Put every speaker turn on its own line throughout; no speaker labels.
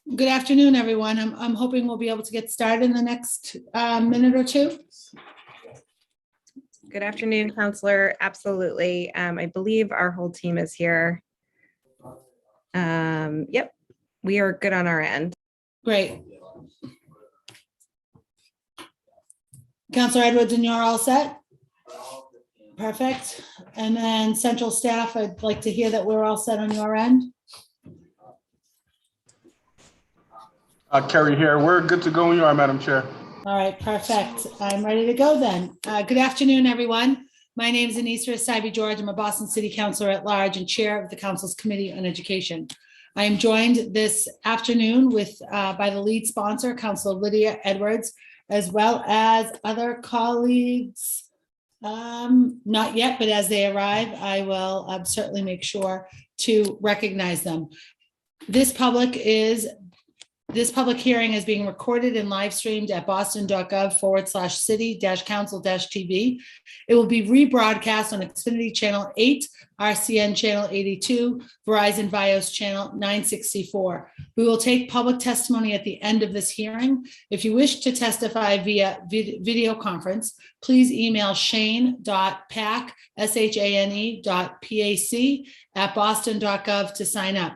Good afternoon, everyone. I'm hoping we'll be able to get started in the next minute or two.
Good afternoon, Counselor. Absolutely. I believe our whole team is here. Yep, we are good on our end.
Great. Counselor Edwards, and you're all set? Perfect. And then central staff, I'd like to hear that we're all set on your end.
Kerry here. We're good to go when you are, Madam Chair.
All right, perfect. I'm ready to go then. Good afternoon, everyone. My name is Anissa Sabi-George. I'm a Boston City Councilor at Large and Chair of the Council's Committee on Education. I am joined this afternoon by the lead sponsor, Councilor Lydia Edwards, as well as other colleagues. Not yet, but as they arrive, I will certainly make sure to recognize them. This public hearing is being recorded and live streamed at boston.gov/city-council-tv. It will be rebroadcast on Xfinity Channel 8, RCN Channel 82, Verizon Fios Channel 964. We will take public testimony at the end of this hearing. If you wish to testify via video conference, please email shane.pac@boston.gov to sign up.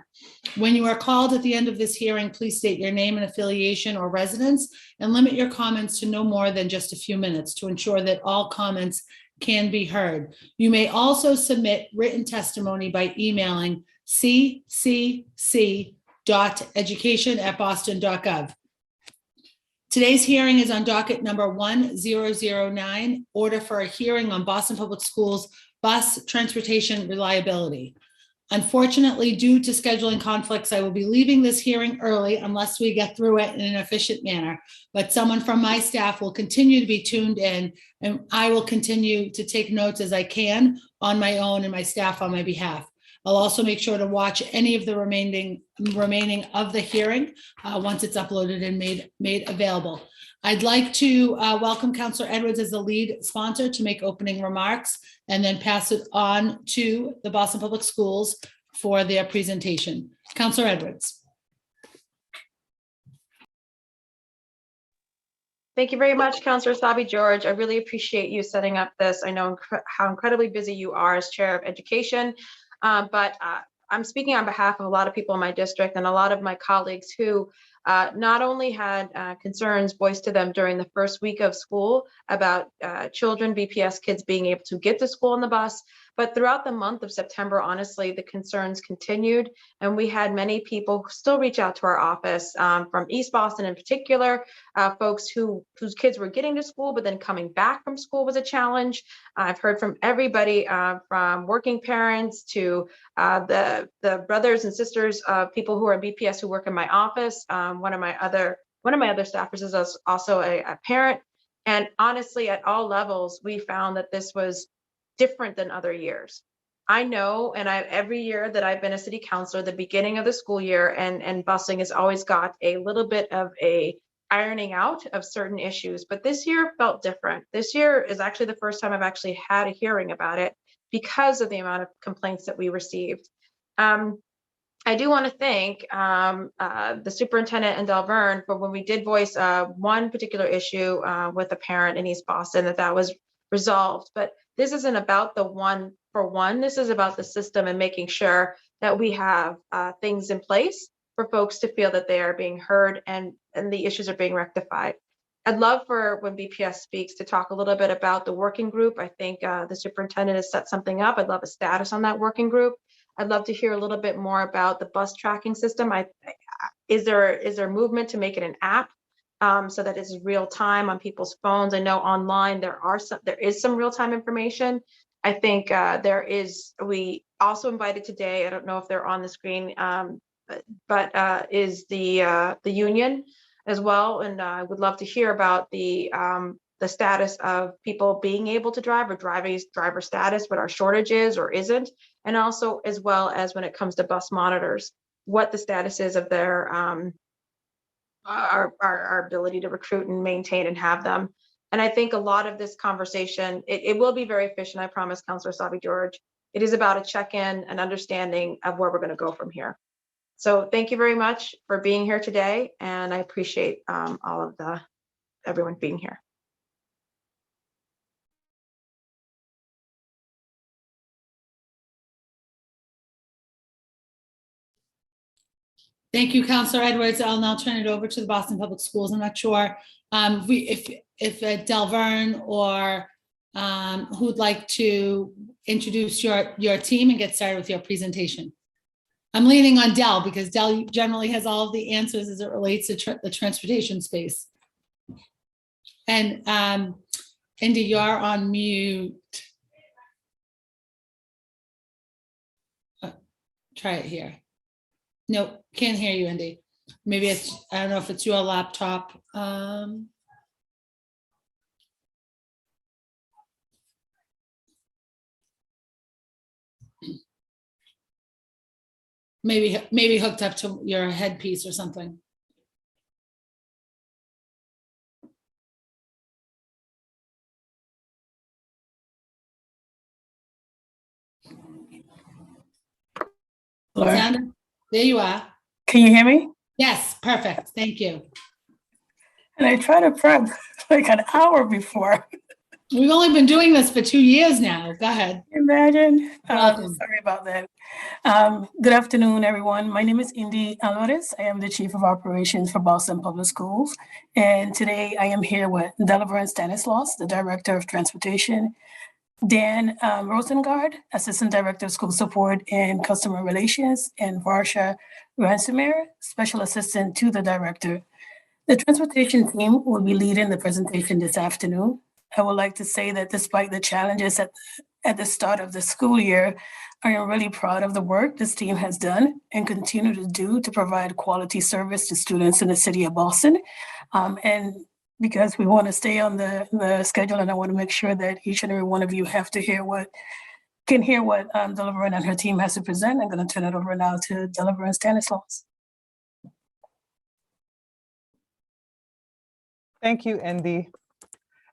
When you are called at the end of this hearing, please state your name and affiliation or residence and limit your comments to no more than just a few minutes to ensure that all comments can be heard. You may also submit written testimony by emailing ccc.education@boston.gov. Today's hearing is on docket number 1009, order for a hearing on Boston Public Schools bus transportation reliability. Unfortunately, due to scheduling conflicts, I will be leaving this hearing early unless we get through it in an efficient manner. But someone from my staff will continue to be tuned in, and I will continue to take notes as I can on my own and my staff on my behalf. I'll also make sure to watch any of the remaining of the hearing once it's uploaded and made available. I'd like to welcome Councilor Edwards as the lead sponsor to make opening remarks and then pass it on to the Boston Public Schools for their presentation. Councilor Edwards.
Thank you very much, Councilor Sabi-George. I really appreciate you setting up this. I know how incredibly busy you are as Chair of Education, but I'm speaking on behalf of a lot of people in my district and a lot of my colleagues who not only had concerns voiced to them during the first week of school about children, BPS kids being able to get to school on the bus, but throughout the month of September, honestly, the concerns continued. And we had many people still reach out to our office from East Boston in particular, folks whose kids were getting to school, but then coming back from school was a challenge. I've heard from everybody from working parents to the brothers and sisters of people who are BPS who work in my office. One of my other staffers is also a parent. And honestly, at all levels, we found that this was different than other years. I know, and every year that I've been a city councilor, the beginning of the school year and busing has always got a little bit of a ironing out of certain issues, but this year felt different. This year is actually the first time I've actually had a hearing about it because of the amount of complaints that we received. I do want to thank the superintendent and Delverne for when we did voice one particular issue with a parent in East Boston that was resolved. But this isn't about the one for one. This is about the system and making sure that we have things in place for folks to feel that they are being heard and the issues are being rectified. I'd love for when BPS speaks to talk a little bit about the working group. I think the superintendent has set something up. I'd love a status on that working group. I'd love to hear a little bit more about the bus tracking system. Is there movement to make it an app so that it's real time on people's phones? I know online there is some real time information. I think we also invited today, I don't know if they're on the screen, but is the union as well. And I would love to hear about the status of people being able to drive or driver status, what our shortage is or isn't. And also as well as when it comes to bus monitors, what the status is of their our ability to recruit and maintain and have them. And I think a lot of this conversation, it will be very efficient, I promise, Councilor Sabi-George. It is about a check-in and understanding of where we're going to go from here. So thank you very much for being here today, and I appreciate all of everyone being here.
Thank you, Counselor Edwards. I'll now turn it over to the Boston Public Schools. I'm not sure if Delverne or who'd like to introduce your team and get started with your presentation. I'm leaning on Del because Del generally has all of the answers as it relates to the transportation space. And Indy, you're on mute. Try it here. Nope, can't hear you, Indy. Maybe it's, I don't know if it's your laptop. Maybe hooked up to your headpiece or something. Sound? There you are.
Can you hear me?
Yes, perfect. Thank you.
And I tried to prep like an hour before.
We've only been doing this for 2 years now. Go ahead.
Imagine.
Welcome.
Sorry about that. Good afternoon, everyone. My name is Indy Alvarez. I am the Chief of Operations for Boston Public Schools. And today I am here with Delverne Stanislaus, the Director of Transportation, Dan Rosengard, Assistant Director of School Support and Customer Relations, and Varsha Ransomer, Special Assistant to the Director. The transportation team will be leading the presentation this afternoon. I would like to say that despite the challenges at the start of the school year, I am really proud of the work this team has done and continue to do to provide quality service to students in the city of Boston. And because we want to stay on the schedule, and I want to make sure that each and every one of you can hear what Delverne and her team has to present. I'm going to turn it over now to Delverne Stanislaus.
Thank you, Indy.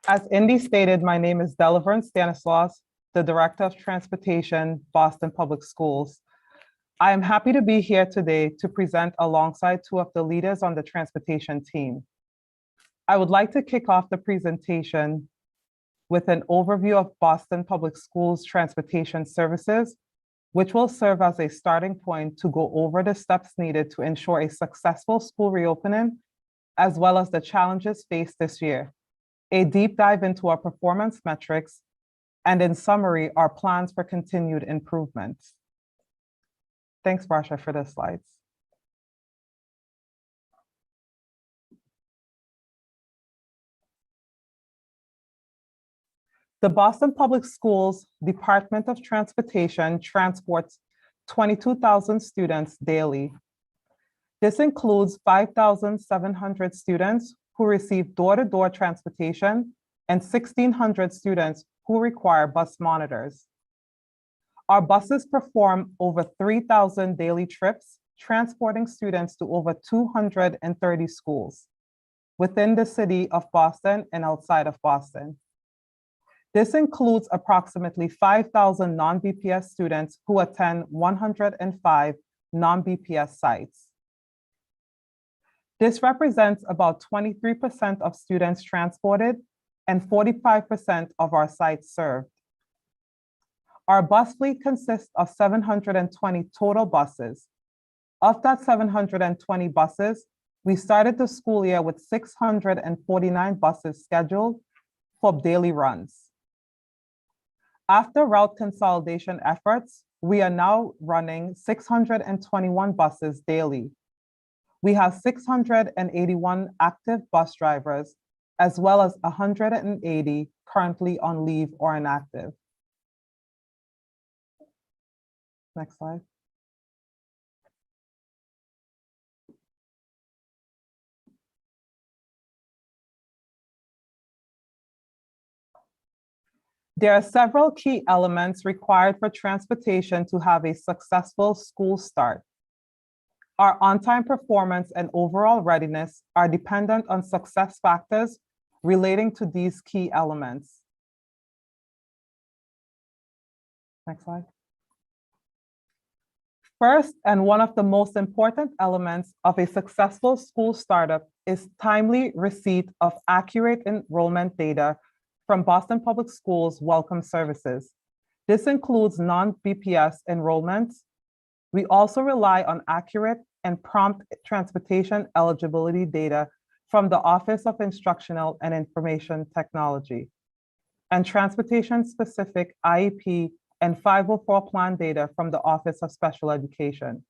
As Indy stated, my name is Delverne Stanislaus, the Director of Transportation, Boston Public Schools. I am happy to be here today to present alongside two of the leaders on the transportation team. I would like to kick off the presentation with an overview of Boston Public Schools transportation services, which will serve as a starting point to go over the steps needed to ensure a successful school reopening, as well as the challenges faced this year, a deep dive into our performance metrics, and in summary, our plans for continued improvements. Thanks, Varsha, for the slides. The Boston Public Schools Department of Transportation transports 22,000 students daily. This includes 5,700 students who receive door-to-door transportation and 1,600 students who require bus monitors. Our buses perform over 3,000 daily trips, transporting students to over 230 schools within the city of Boston and outside of Boston. This includes approximately 5,000 non-BPS students who attend 105 non-BPS sites. This represents about 23% of students transported and 45% of our sites served. Our bus fleet consists of 720 total buses. Of that 720 buses, we started the school year with 649 buses scheduled for daily runs. After route consolidation efforts, we are now running 621 buses daily. We have 681 active bus drivers, as well as 180 currently on leave or inactive. Next slide. There are several key elements required for transportation to have a successful school start. Our on-time performance and overall readiness are dependent on success factors relating to these key elements. Next slide. First, and one of the most important elements of a successful school startup is timely receipt of accurate enrollment data from Boston Public Schools Welcome Services. This includes non-BPS enrollments. We also rely on accurate and prompt transportation eligibility data from the Office of Instructional and Information Technology, and transportation-specific IEP and 504 plan data from the Office of Special Education.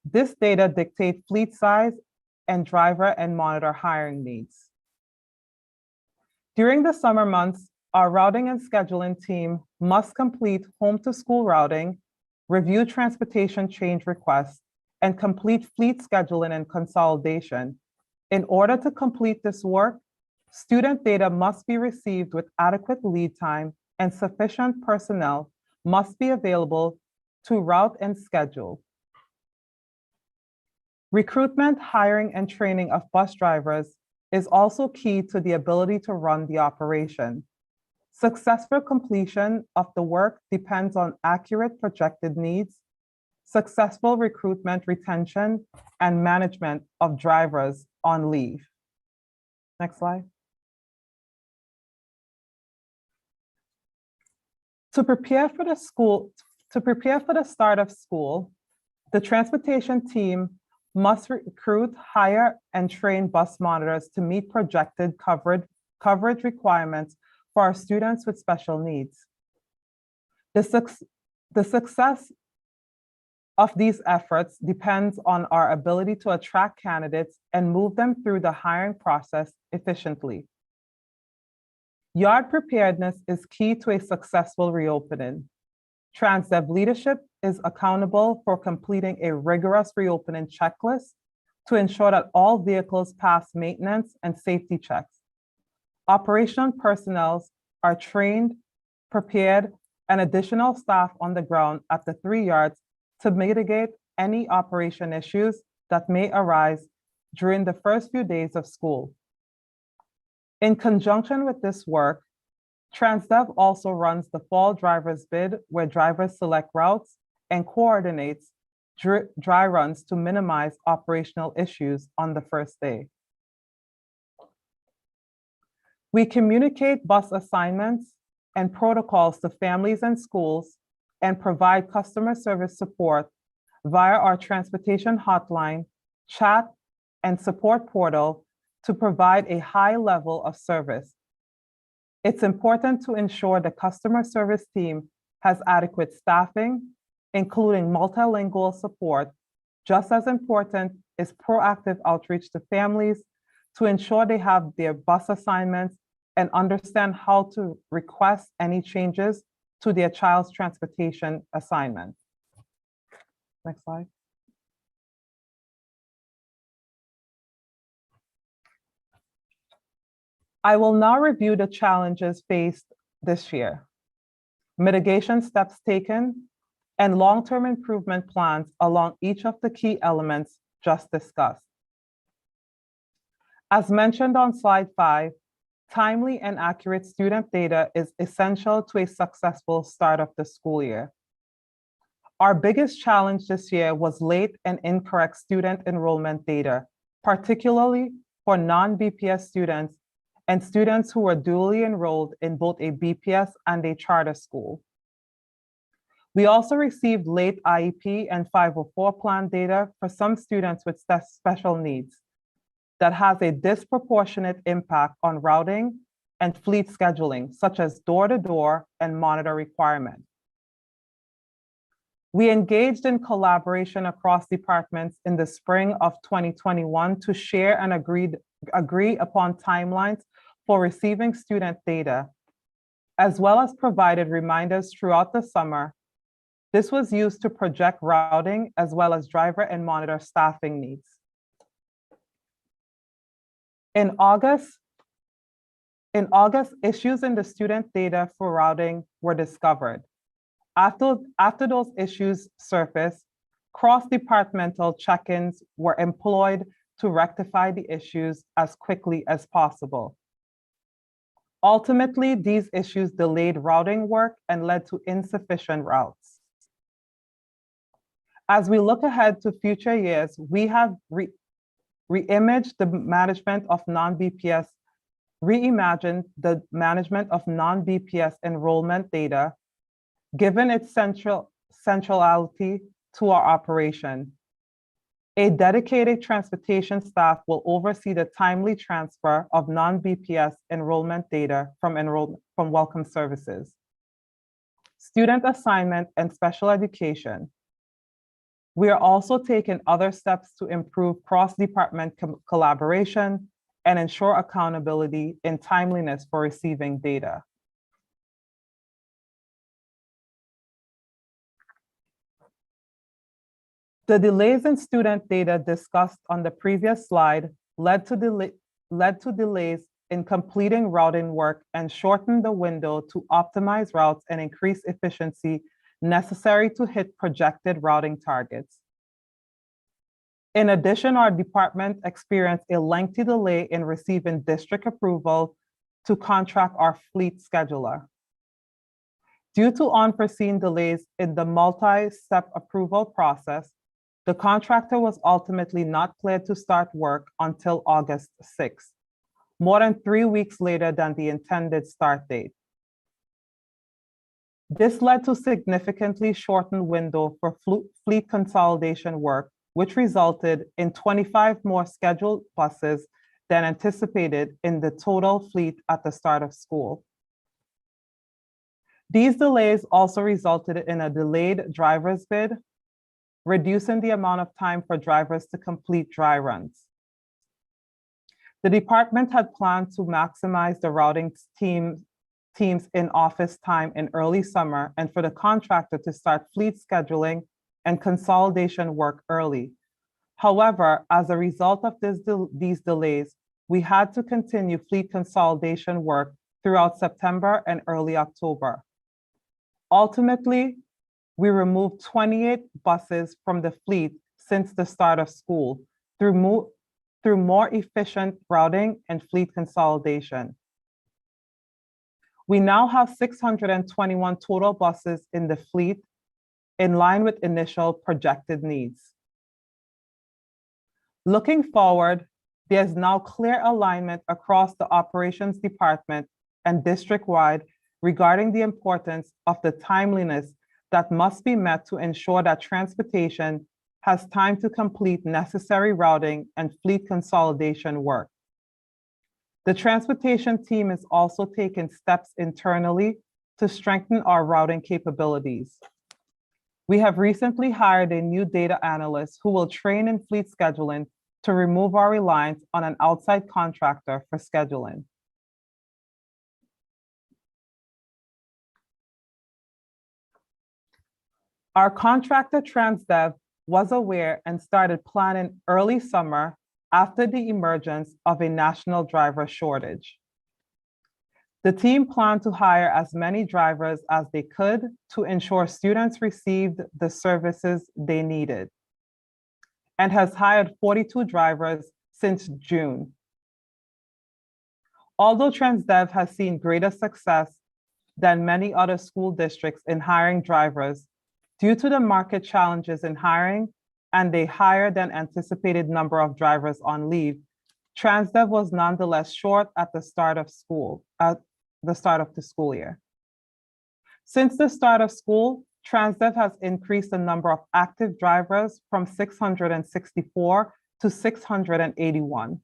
This data dictates fleet size and driver and monitor hiring needs. During the summer months, our routing and scheduling team must complete home-to-school routing, review transportation change requests, and complete fleet scheduling and consolidation. In order to complete this work, student data must be received with adequate lead time, and sufficient personnel must be available to route and schedule. Recruitment, hiring, and training of bus drivers is also key to the ability to run the operation. Successful completion of the work depends on accurate projected needs, successful recruitment, retention, and management of drivers on leave. Next slide. To prepare for the start of school, the transportation team must recruit, hire, and train bus monitors to meet projected coverage requirements for our students with special needs. The success of these efforts depends on our ability to attract candidates and move them through the hiring process efficiently. Yard preparedness is key to a successful reopening. TransDev leadership is accountable for completing a rigorous reopening checklist to ensure that all vehicles pass maintenance and safety checks. Operational personnel are trained, prepared, and additional staff on the ground at the 3 yards to mitigate any operation issues that may arise during the first few days of school. In conjunction with this work, TransDev also runs the fall driver's bid, where drivers select routes and coordinates dry runs to minimize operational issues on the first day. We communicate bus assignments and protocols to families and schools and provide customer service support via our transportation hotline, chat, and support portal to provide a high level of service. It's important to ensure the customer service team has adequate staffing, including multilingual support. Just as important is proactive outreach to families to ensure they have their bus assignments and understand how to request any changes to their child's transportation assignment. Next slide. I will now review the challenges faced this year, mitigation steps taken, and long-term improvement plans along each of the key elements just discussed. As mentioned on slide 5, timely and accurate student data is essential to a successful start of the school year. Our biggest challenge this year was late and incorrect student enrollment data, particularly for non-BPS students and students who were dually enrolled in both a BPS and a charter school. We also received late IEP and 504 plan data for some students with special needs that has a disproportionate impact on routing and fleet scheduling, such as door-to-door and monitor requirements. We engaged in collaboration across departments in the spring of 2021 to share and agree upon timelines for receiving student data, as well as provided reminders throughout the summer. This was used to project routing as well as driver and monitor staffing needs. In August, issues in the student data for routing were discovered. After those issues surfaced, cross-departmental check-ins were employed to rectify the issues as quickly as possible. Ultimately, these issues delayed routing work and led to insufficient routes. As we look ahead to future years, we have reimagined the management of non-BPS, reimagined the management of non-BPS enrollment data, given its centrality to our operation. A dedicated transportation staff will oversee the timely transfer of non-BPS enrollment data from Welcome Services, student assignment, and special education. We are also taking other steps to improve cross-department collaboration and ensure accountability and timeliness for receiving data. The delays in student data discussed on the previous slide led to delays in completing routing work and shortened the window to optimize routes and increase efficiency necessary to hit projected routing targets. In addition, our department experienced a lengthy delay in receiving district approval to contract our fleet scheduler. Due to unforeseen delays in the multi-step approval process, the contractor was ultimately not cleared to start work until August 6th, more than 3 weeks later than the intended start date. This led to significantly shortened window for fleet consolidation work, which resulted in 25 more scheduled buses than anticipated in the total fleet at the start of school. These delays also resulted in a delayed driver's bid, reducing the amount of time for drivers to complete dry runs. The department had planned to maximize the routing teams in office time in early summer and for the contractor to start fleet scheduling and consolidation work early. However, as a result of these delays, we had to continue fleet consolidation work throughout September and early October. Ultimately, we removed 28 buses from the fleet since the start of school through more efficient routing and fleet consolidation. We now have 621 total buses in the fleet, in line with initial projected needs. Looking forward, there's now clear alignment across the operations department and district-wide regarding the importance of the timeliness that must be met to ensure that transportation has time to complete necessary routing and fleet consolidation work. The transportation team is also taking steps internally to strengthen our routing capabilities. We have recently hired a new data analyst who will train in fleet scheduling to remove our reliance on an outside contractor for scheduling. Our contractor TransDev was aware and started planning early summer after the emergence of a national driver shortage. The team planned to hire as many drivers as they could to ensure students received the services they needed, and has hired 42 drivers since June. Although TransDev has seen greater success than many other school districts in hiring drivers, due to the market challenges in hiring and a higher than anticipated number of drivers on leave, TransDev was nonetheless short at the start of the school year. Since the start of school, TransDev has increased the number of active drivers from 664 to 681,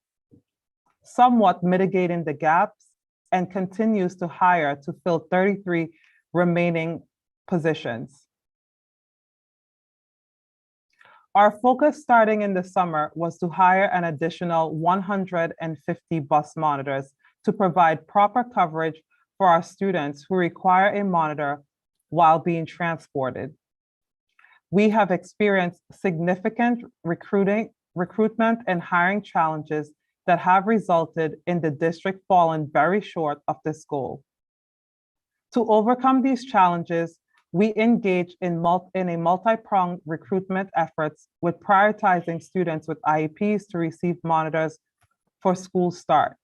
somewhat mitigating the gaps, and continues to hire to fill 33 remaining positions. Our focus starting in the summer was to hire an additional 150 bus monitors to provide proper coverage for our students who require a monitor while being transported. We have experienced significant recruitment and hiring challenges that have resulted in the district falling very short of this goal. To overcome these challenges, we engage in a multi-pronged recruitment efforts with prioritizing students with IEPs to receive monitors for school start.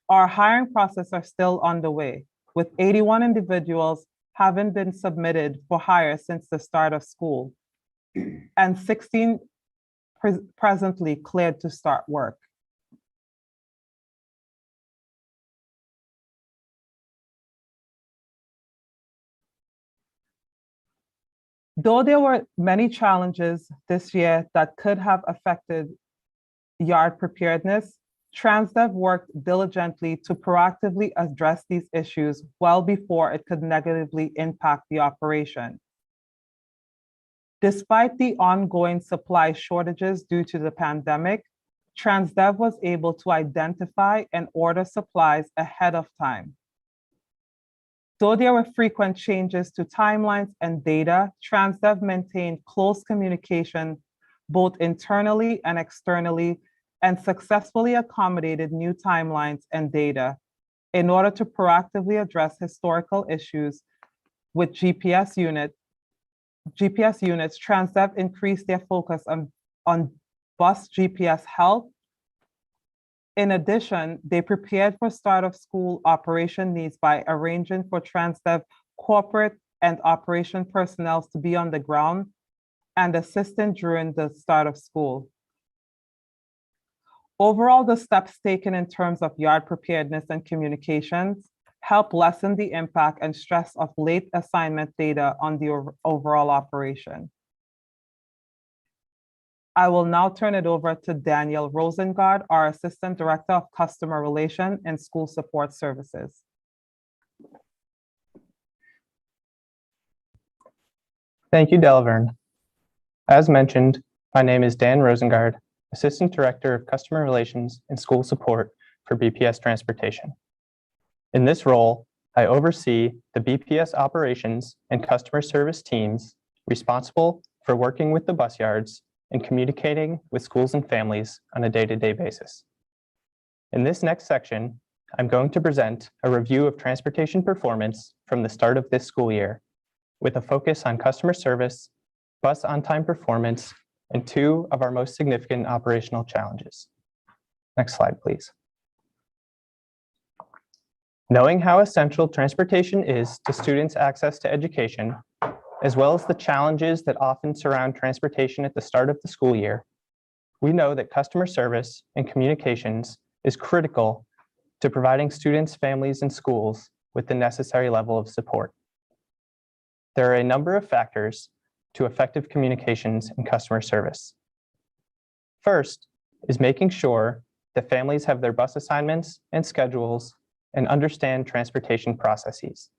Our hiring process are still underway, with 81 individuals having been submitted for hire since the start of school. and 16 presently cleared to start work. Though there were many challenges this year that could have affected yard preparedness, TransDev worked diligently to proactively address these issues well before it could negatively impact the operation. Despite the ongoing supply shortages due to the pandemic, TransDev was able to identify and order supplies ahead of time. Though there were frequent changes to timelines and data, TransDev maintained close communication both internally and externally and successfully accommodated new timelines and data in order to proactively address historical issues with GPS units. TransDev increased their focus on bus GPS health. In addition, they prepared for start of school operation needs by arranging for TransDev corporate and operation personnel to be on the ground and assisting during the start of school. Overall, the steps taken in terms of yard preparedness and communications help lessen the impact and stress of late assignment data on the overall operation. I will now turn it over to Daniel Rosengard, our Assistant Director of Customer Relation and School Support Services.
Thank you, Delvern. As mentioned, my name is Dan Rosengard, Assistant Director of Customer Relations and School Support for BPS Transportation. In this role, I oversee the BPS operations and customer service teams responsible for working with the bus yards and communicating with schools and families on a day-to-day basis. In this next section, I'm going to present a review of transportation performance from the start of this school year, with a focus on customer service, bus on-time performance, and two of our most significant operational challenges. Next slide, please. Knowing how essential transportation is to students' access to education, as well as the challenges that often surround transportation at the start of the school year, we know that customer service and communications is critical to providing students, families, and schools with the necessary level of support. There are a number of factors to effective communications and customer service. First is making sure that families have their bus assignments and schedules and understand transportation processes.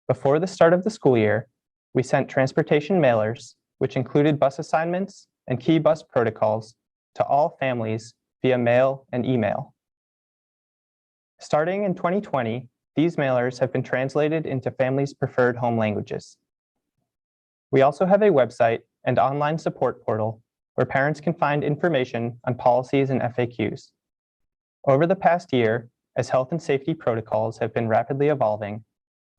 Before the start of the school year, we sent transportation mailers, which included bus assignments and key bus protocols, to all families via mail and email. Starting in 2020, these mailers have been translated into families' preferred home languages. We also have a website and online support portal where parents can find information on policies and FAQs. Over the past year, as health and safety protocols have been rapidly evolving,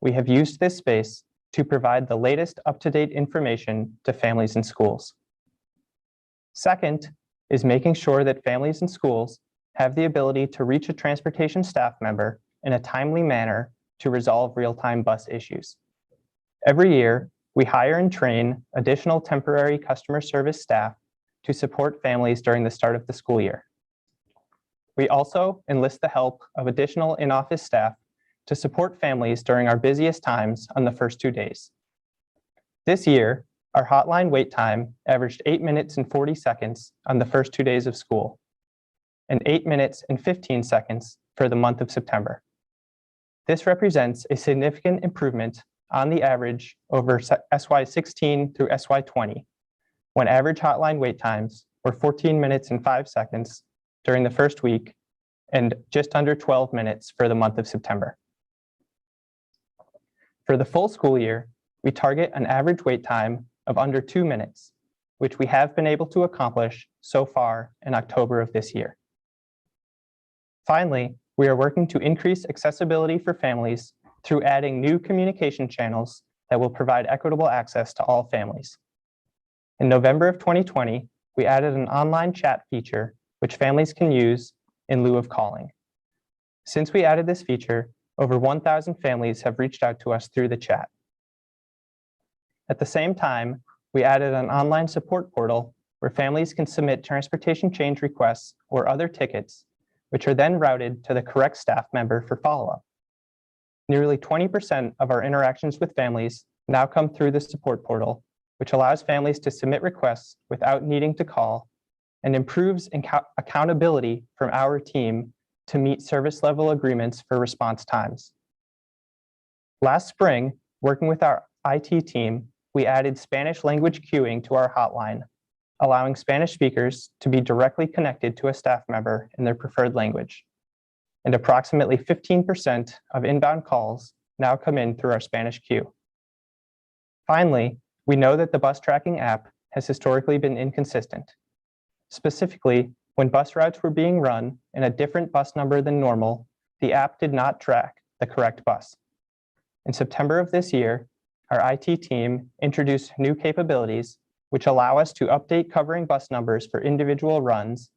we have used this space to provide the latest up-to-date information to families and schools. Second is making sure that families and schools have the ability to reach a transportation staff member in a timely manner to resolve real-time bus issues. Every year, we hire and train additional temporary customer service staff to support families during the start of the school year. We also enlist the help of additional in-office staff to support families during our busiest times on the first 2 days. This year, our hotline wait time averaged 8 minutes and 40 seconds on the first 2 days of school, and 8 minutes and 15 seconds for the month of September. This represents a significant improvement on the average over SY16 through SY20, when average hotline wait times were 14 minutes and 5 seconds during the first week and just under 12 minutes for the month of September. For the full school year, we target an average wait time of under 2 minutes, which we have been able to accomplish so far in October of this year. Finally, we are working to increase accessibility for families through adding new communication channels that will provide equitable access to all families. In November of 2020, we added an online chat feature which families can use in lieu of calling. Since we added this feature, over 1,000 families have reached out to us through the chat. At the same time, we added an online support portal where families can submit transportation change requests or other tickets, which are then routed to the correct staff member for follow-up. Nearly 20% of our interactions with families now come through the support portal, which allows families to submit requests without needing to call and improves accountability from our team to meet service level agreements for response times. Last spring, working with our IT team, we added Spanish language queuing to our hotline, allowing Spanish speakers to be directly connected to a staff member in their preferred language. And approximately 15% of inbound calls now come in through our Spanish queue. Finally, we know that the bus tracking app has historically been inconsistent. Specifically, when bus routes were being run in a different bus number than normal, the app did not track the correct bus. In September of this year, our IT team introduced new capabilities which allow us to update covering bus numbers for individual runs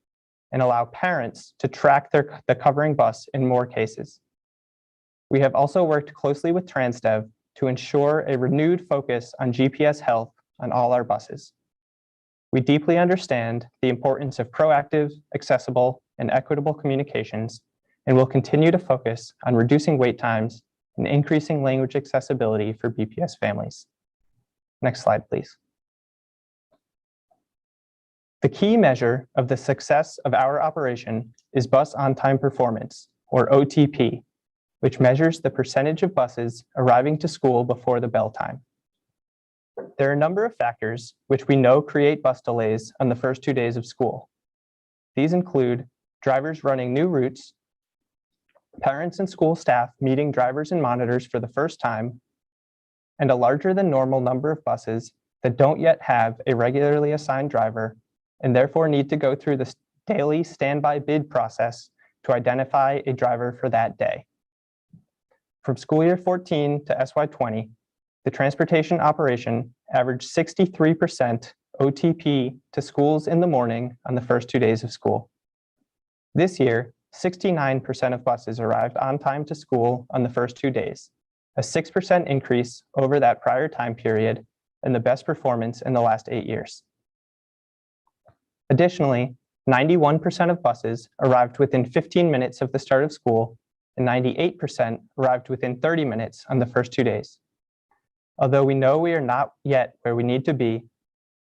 and allow parents to track the covering bus in more cases. We have also worked closely with TransDev to ensure a renewed focus on GPS health on all our buses. We deeply understand the importance of proactive, accessible, and equitable communications, and will continue to focus on reducing wait times and increasing language accessibility for BPS families. Next slide, please. The key measure of the success of our operation is bus on-time performance, or OTP, which measures the percentage of buses arriving to school before the bell time. There are a number of factors which we know create bus delays on the first 2 days of school. These include drivers running new routes, parents and school staff meeting drivers and monitors for the first time, and a larger than normal number of buses that don't yet have a regularly assigned driver and therefore need to go through the daily standby bid process to identify a driver for that day. From school year 14 to SY20, the transportation operation averaged 63% OTP to schools in the morning on the first 2 days of school. This year, 69% of buses arrived on time to school on the first 2 days, a 6% increase over that prior time period and the best performance in the last 8 years. Additionally, 91% of buses arrived within 15 minutes of the start of school, and 98% arrived within 30 minutes on the first 2 days. Although we know we are not yet where we need to be,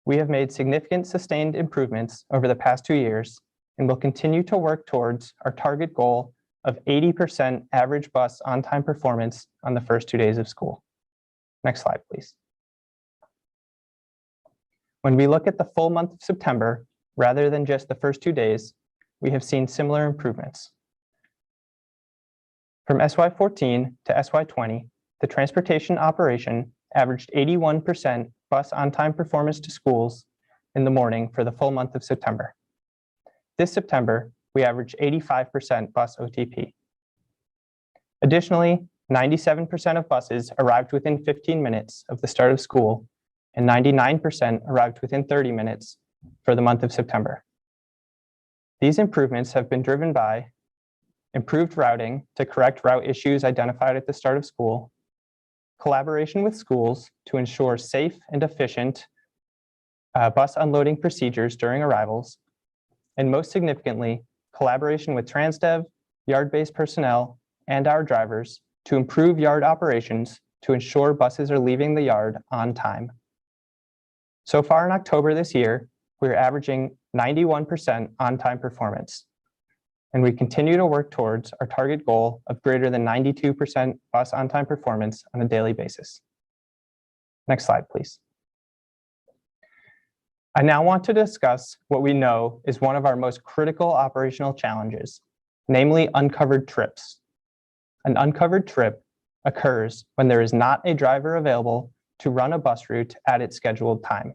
we have made significant sustained improvements over the past 2 years and will continue to work towards our target goal of 80% average bus on-time performance on the first 2 days of school. Next slide, please. When we look at the full month of September, rather than just the first 2 days, we have seen similar improvements. From SY14 to SY20, the transportation operation averaged 81% bus on-time performance to schools in the morning for the full month of September. This September, we averaged 85% bus OTP. Additionally, 97% of buses arrived within 15 minutes of the start of school, and 99% arrived within 30 minutes for the month of September. These improvements have been driven by improved routing to correct route issues identified at the start of school, collaboration with schools to ensure safe and efficient bus unloading procedures during arrivals, and most significantly, collaboration with TransDev, yard-based personnel, and our drivers to improve yard operations to ensure buses are leaving the yard on time. So far in October this year, we're averaging 91% on-time performance, and we continue to work towards our target goal of greater than 92% bus on-time performance on a daily basis. Next slide, please. I now want to discuss what we know is one of our most critical operational challenges, namely uncovered trips. An uncovered trip occurs when there is not a driver available to run a bus route at its scheduled time.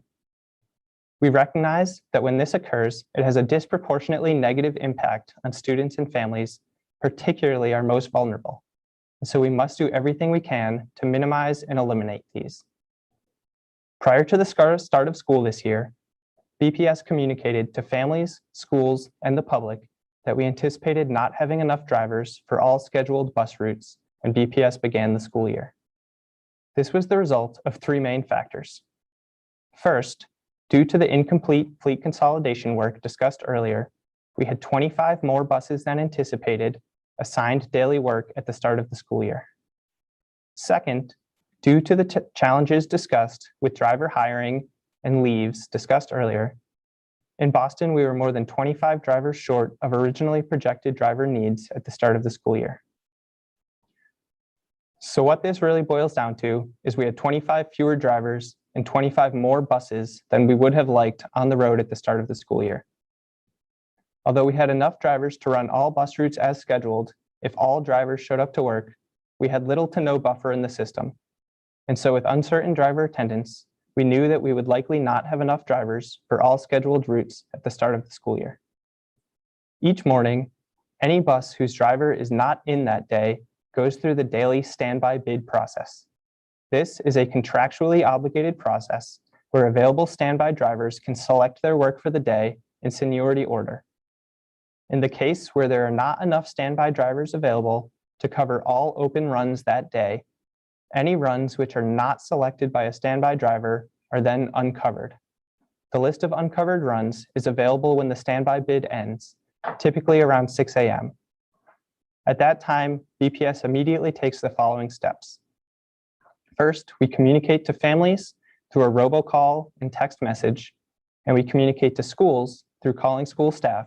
We recognize that when this occurs, it has a disproportionately negative impact on students and families, particularly our most vulnerable. And so we must do everything we can to minimize and eliminate these. Prior to the start of school this year, BPS communicated to families, schools, and the public that we anticipated not having enough drivers for all scheduled bus routes when BPS began the school year. This was the result of 3 main factors. First, due to the incomplete fleet consolidation work discussed earlier, we had 25 more buses than anticipated assigned daily work at the start of the school year. Second, due to the challenges discussed with driver hiring and leaves discussed earlier, in Boston, we were more than 25 drivers short of originally projected driver needs at the start of the school year. So what this really boils down to is we had 25 fewer drivers and 25 more buses than we would have liked on the road at the start of the school year. Although we had enough drivers to run all bus routes as scheduled, if all drivers showed up to work, we had little to no buffer in the system. And so with uncertain driver attendance, we knew that we would likely not have enough drivers for all scheduled routes at the start of the school year. Each morning, any bus whose driver is not in that day goes through the daily standby bid process. This is a contractually obligated process where available standby drivers can select their work for the day in seniority order. In the case where there are not enough standby drivers available to cover all open runs that day, any runs which are not selected by a standby driver are then uncovered. The list of uncovered runs is available when the standby bid ends, typically around 6 a.m. At that time, BPS immediately takes the following steps. First, we communicate to families through a robocall and text message, and we communicate to schools through calling school staff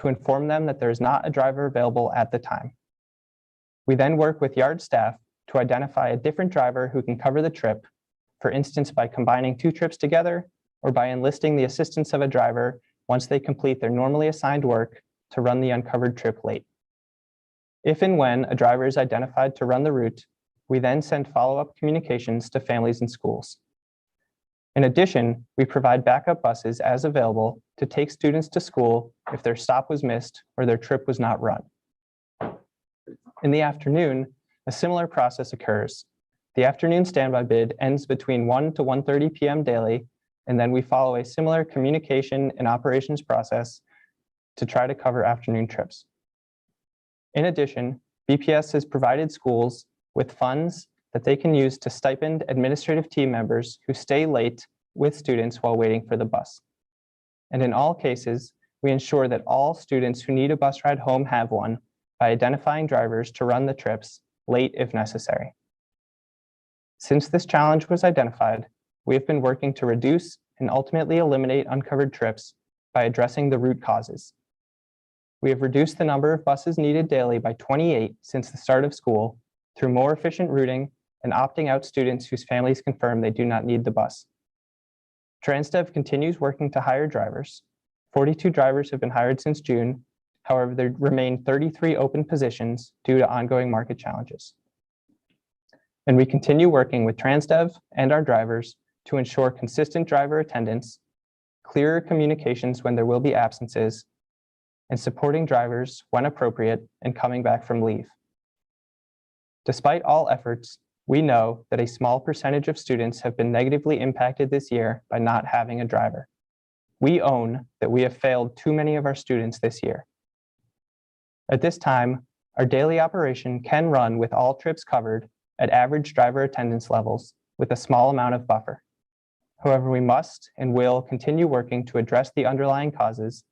to inform them that there is not a driver available at the time. We then work with yard staff to identify a different driver who can cover the trip, for instance, by combining 2 trips together or by enlisting the assistance of a driver once they complete their normally assigned work to run the uncovered trip late. If and when a driver is identified to run the route, we then send follow-up communications to families and schools. In addition, we provide backup buses as available to take students to school if their stop was missed or their trip was not run. In the afternoon, a similar process occurs. The afternoon standby bid ends between 1 to 1:30 p.m. daily, and then we follow a similar communication and operations process to try to cover afternoon trips. In addition, BPS has provided schools with funds that they can use to stipend administrative team members who stay late with students while waiting for the bus. And in all cases, we ensure that all students who need a bus ride home have one by identifying drivers to run the trips late if necessary. Since this challenge was identified, we have been working to reduce and ultimately eliminate uncovered trips by addressing the root causes. We have reduced the number of buses needed daily by 28 since the start of school through more efficient routing and opting out students whose families confirm they do not need the bus. TransDev continues working to hire drivers. 42 drivers have been hired since June. However, there remain 33 open positions due to ongoing market challenges. And we continue working with TransDev and our drivers to ensure consistent driver attendance, clearer communications when there will be absences, and supporting drivers when appropriate and coming back from leave. Despite all efforts, we know that a small percentage of students have been negatively impacted this year by not having a driver. We own that we have failed too many of our students this year. At this time, our daily operation can run with all trips covered at average driver attendance levels with a small amount of buffer. However, we must and will continue working to address the underlying causes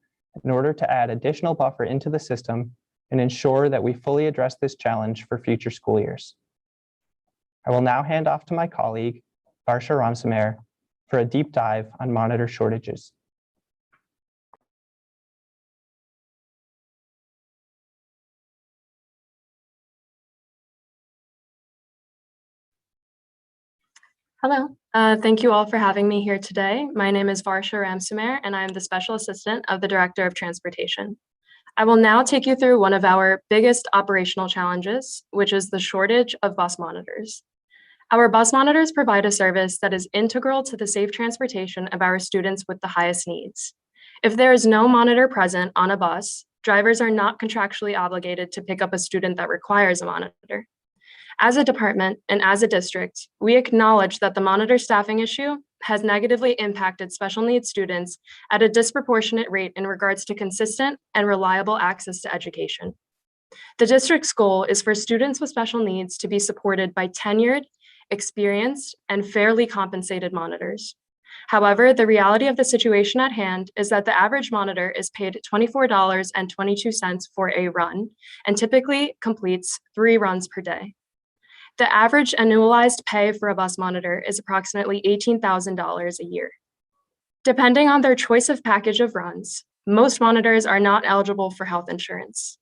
in order to add additional buffer into the system and ensure that we fully address this challenge for future school years. I will now hand off to my colleague, Varsha Ramsamer, for a deep dive on monitor shortages.
Hello, thank you all for having me here today. My name is Varsha Ramsamer, and I am the Special Assistant of the Director of Transportation. I will now take you through one of our biggest operational challenges, which is the shortage of bus monitors. Our bus monitors provide a service that is integral to the safe transportation of our students with the highest needs. If there is no monitor present on a bus, drivers are not contractually obligated to pick up a student that requires a monitor. As a department and as a district, we acknowledge that the monitor staffing issue has negatively impacted special needs students at a disproportionate rate in regards to consistent and reliable access to education. The district's goal is for students with special needs to be supported by tenured, experienced, and fairly compensated monitors. However, the reality of the situation at hand is that the average monitor is paid $24.22 for a run and typically completes 3 runs per day. The average annualized pay for a bus monitor is approximately $18,000 a year. Depending on their choice of package of runs, most monitors are not eligible for health insurance.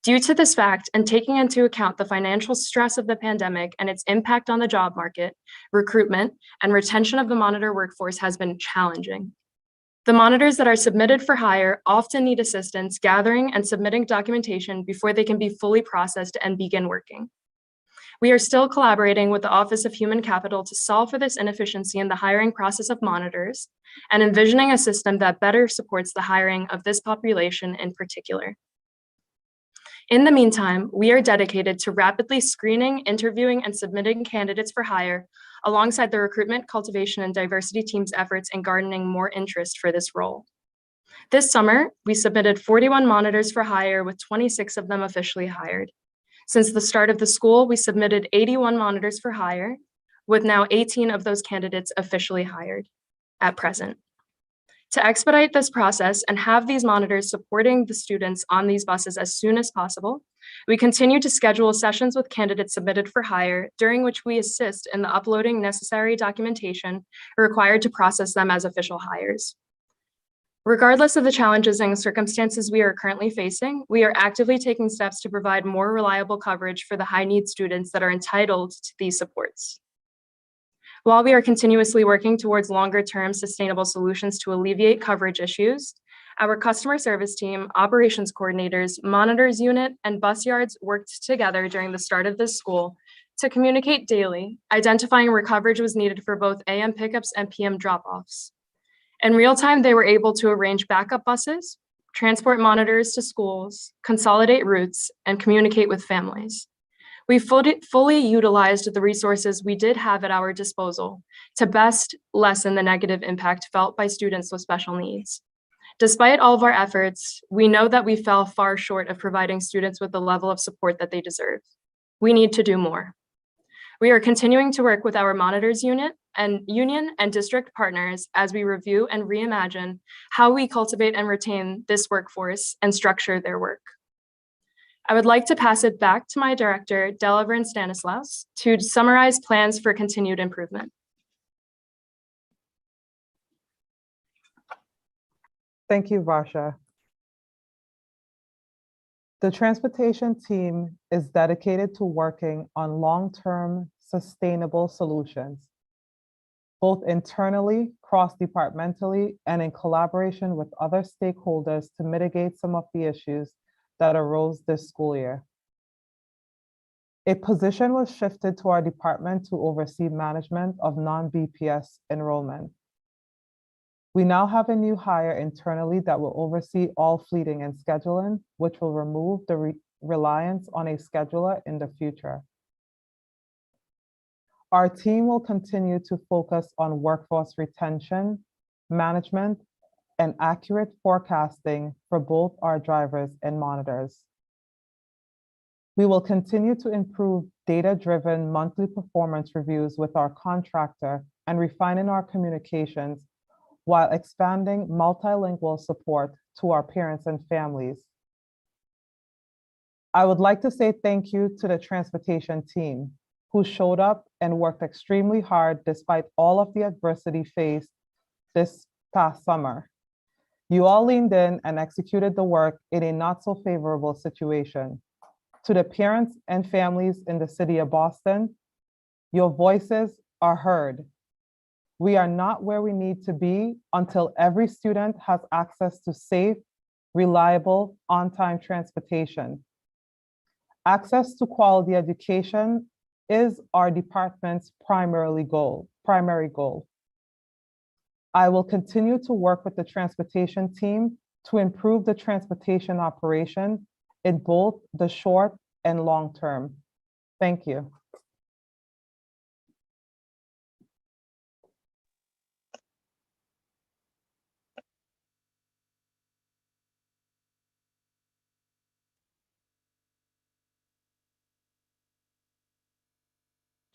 Due to this fact, and taking into account the financial stress of the pandemic and its impact on the job market, recruitment, and retention of the monitor workforce has been challenging. The monitors that are submitted for hire often need assistance gathering and submitting documentation before they can be fully processed and begin working. We are still collaborating with the Office of Human Capital to solve for this inefficiency in the hiring process of monitors and envisioning a system that better supports the hiring of this population in particular. In the meantime, we are dedicated to rapidly screening, interviewing, and submitting candidates for hire alongside the recruitment, cultivation, and diversity team's efforts in garnering more interest for this role. This summer, we submitted 41 monitors for hire with 26 of them officially hired. Since the start of the school, we submitted 81 monitors for hire, with now 18 of those candidates officially hired at present. To expedite this process and have these monitors supporting the students on these buses as soon as possible, we continue to schedule sessions with candidates submitted for hire, during which we assist in the uploading necessary documentation required to process them as official hires. Regardless of the challenges and circumstances we are currently facing, we are actively taking steps to provide more reliable coverage for the high-need students that are entitled to these supports. While we are continuously working towards longer-term sustainable solutions to alleviate coverage issues, our customer service team, operations coordinators, monitors unit, and bus yards worked together during the start of this school to communicate daily, identifying where coverage was needed for both AM pickups and PM drop-offs. In real time, they were able to arrange backup buses, transport monitors to schools, consolidate routes, and communicate with families. We fully utilized the resources we did have at our disposal to best lessen the negative impact felt by students with special needs. Despite all of our efforts, we know that we fell far short of providing students with the level of support that they deserve. We need to do more. We are continuing to work with our monitors unit and union and district partners as we review and reimagine how we cultivate and retain this workforce and structure their work. I would like to pass it back to my director, Deliver and Stanislaus, to summarize plans for continued improvement.
Thank you, Varsha. The transportation team is dedicated to working on long-term sustainable solutions, both internally, cross-departmentally, and in collaboration with other stakeholders to mitigate some of the issues that arose this school year. A position was shifted to our department to oversee management of non-BPS enrollment. We now have a new hire internally that will oversee all fleeting and scheduling, which will remove the reliance on a scheduler in the future. Our team will continue to focus on workforce retention, management, and accurate forecasting for both our drivers and monitors. We will continue to improve data-driven monthly performance reviews with our contractor and refining our communications while expanding multilingual support to our parents and families. I would like to say thank you to the transportation team who showed up and worked extremely hard despite all of the adversity faced this past summer. You all leaned in and executed the work in a not so favorable situation. To the parents and families in the city of Boston, your voices are heard. We are not where we need to be until every student has access to safe, reliable, on-time transportation. Access to quality education is our department's primary goal. I will continue to work with the transportation team to improve the transportation operation in both the short and long term. Thank you.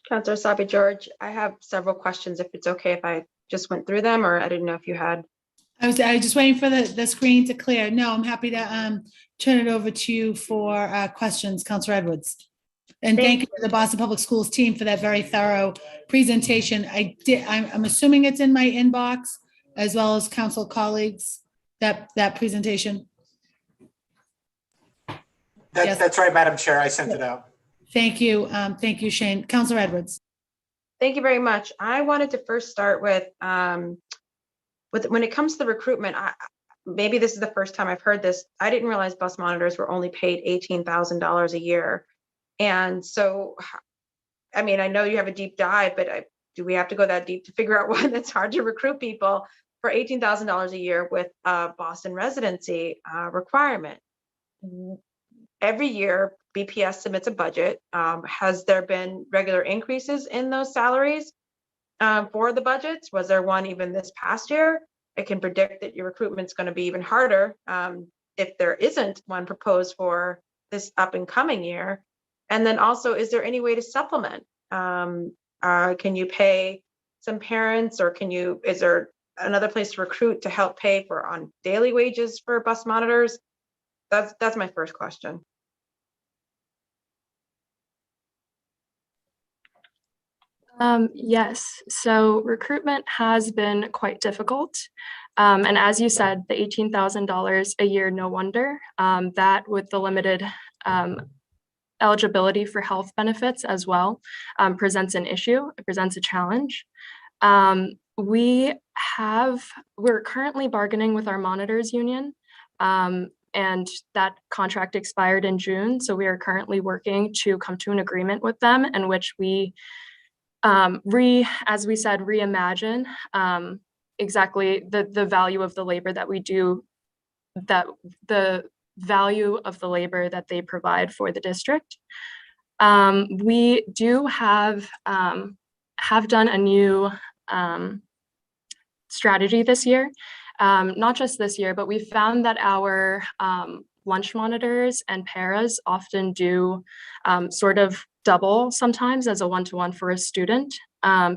Councillor Sabi George, I have several questions if it's okay if I just went through them, or I didn't know if you had.
I was just waiting for the screen to clear. No, I'm happy to turn it over to you for questions, Counselor Edwards. And thank you to the Boston Public Schools team for that very thorough presentation. I'm assuming it's in my inbox as well as council colleagues, that presentation. Yes.
That's right, Madam Chair. I sent it out.
Thank you. Thank you, Shane. Counselor Edwards.
Thank you very much. I wanted to first start with when it comes to the recruitment, maybe this is the first time I've heard this. I didn't realize bus monitors were only paid $18,000 a year. And so, I mean, I know you have a deep dive, but do we have to go that deep to figure out why that's hard to recruit people for $18,000 a year with a Boston residency requirement? Every year, BPS submits a budget. Has there been regular increases in those salaries for the budgets? Was there one even this past year? I can predict that your recruitment's going to be even harder if there isn't one proposed for this up and coming year. And then also, is there any way to supplement? Can you pay some parents, or is there another place to recruit to help pay for on daily wages for bus monitors? That's my first question.
Yes, so recruitment has been quite difficult. And as you said, the $18,000 a year, no wonder. That with the limited eligibility for health benefits as well presents an issue, it presents a challenge. We're currently bargaining with our monitors union, and that contract expired in June. So we are currently working to come to an agreement with them in which we as we said, reimagine exactly the value of the labor that we do, that the value of the labor that they provide for the district. We do have done a new strategy this year, not just this year, but we found that our lunch monitors and paras often do sort of double sometimes as a one-to-one for a student.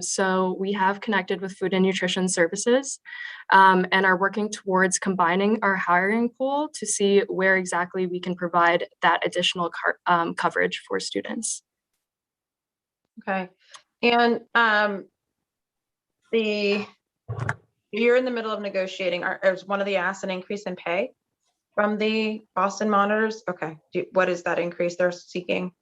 So we have connected with Food and Nutrition Services and are working towards combining our hiring pool to see where exactly we can provide that additional coverage for students.
Okay. And you're in the middle of negotiating. Is one of the asks an increase in pay from the Boston monitors? Okay. What is that increase they're seeking?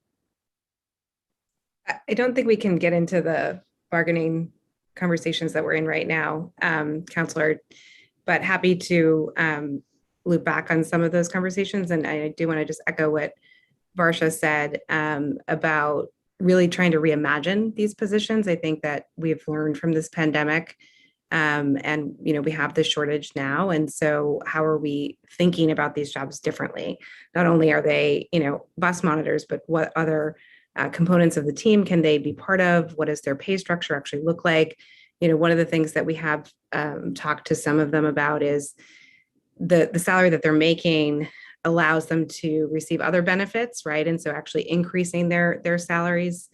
I don't think we can get into the bargaining conversations that we're in right now, Counselor, but happy to loop back on some of those conversations. And I do want to just echo what Varsha said about really trying to reimagine these positions. I think that we've learned from this pandemic and, we have this shortage now. And so how are we thinking about these jobs differently? Not only are they, bus monitors, but what other components of the team can they be part of? What does their pay structure actually look like? One of the things that we have talked to some of them about is the salary that they're making allows them to receive other benefits, right? And so actually increasing their salaries.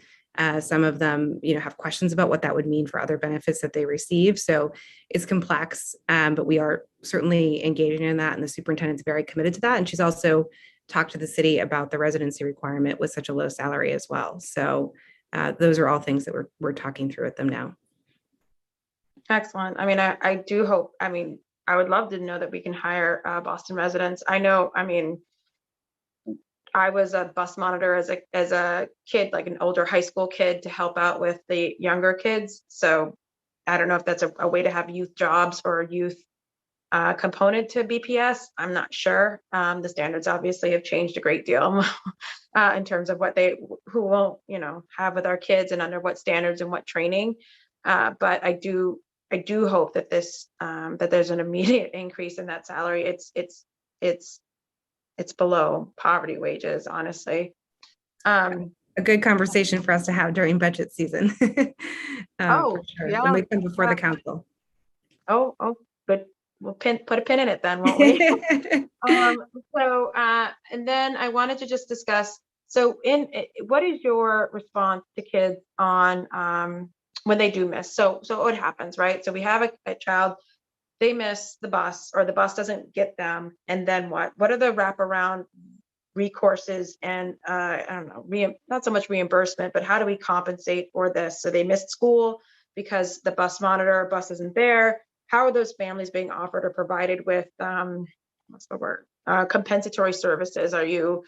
Some of them, have questions about what that would mean for other benefits that they receive. So it's complex, but we are certainly engaging in that. And the superintendent's very committed to that. And she's also talked to the city about the residency requirement with such a low salary as well. So those are all things that we're talking through with them now.
Excellent. I mean, I do hope, I would love to know that we can hire Boston residents. I know, I was a bus monitor as a kid, like an older high school kid, to help out with the younger kids. So I don't know if that's a way to have youth jobs or youth component to BPS. I'm not sure. The standards obviously have changed a great deal in terms of who will, have with our kids and under what standards and what training. But I do hope that that there's an immediate increase in that salary. It's below poverty wages, honestly.
A good conversation for us to have during budget season. For sure.
Yeah.
When we come before the council.
Oh, but we'll put a pin in it then, won't we? And then I wanted to just discuss, what is your response to kids on when they do miss. So it happens, right? So we have a child, they miss the bus or the bus doesn't get them. And then what? What are the wraparound recourses and I don't know, not so much reimbursement, but how do we compensate for this? So they missed school because the bus monitor bus isn't there. How are those families being offered or provided with what's the word? Compensatory services? Are you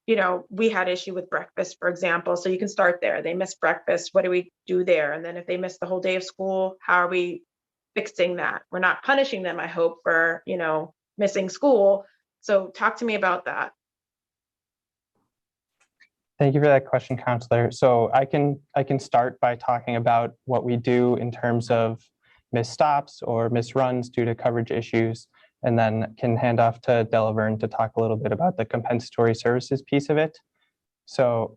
know, we had issue with breakfast, for example. So you can start there. They missed breakfast. What do we do there? And then if they miss the whole day of school, how are we fixing that? We're not punishing them, I hope, for, you know, missing school. So talk to me about that.
Thank you for that question, Counselor. So I can start by talking about what we do in terms of missed stops or missed runs due to coverage issues, and then can hand off to Delaverne to talk a little bit about the compensatory services piece of it. So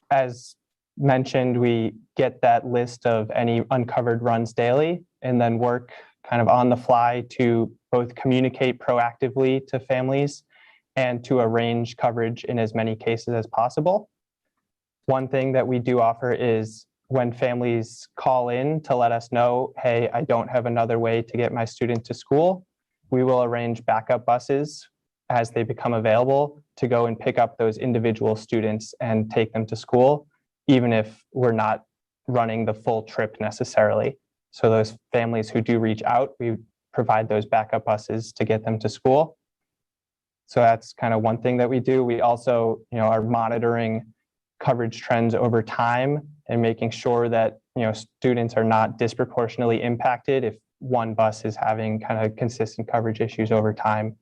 as mentioned, we get that list of any uncovered runs daily and then work kind of on the fly to both communicate proactively to families and to arrange coverage in as many cases as possible. One thing that we do offer is when families call in to let us know, hey, I don't have another way to get my student to school, we will arrange backup buses as they become available to go and pick up those individual students and take them to school, even if we're not running the full trip necessarily. So those families who do reach out, we provide those backup buses to get them to school. So that's kind of one thing that we do. We also, are monitoring coverage trends over time and making sure that, students are not disproportionately impacted if one bus is having kind of consistent coverage issues over time.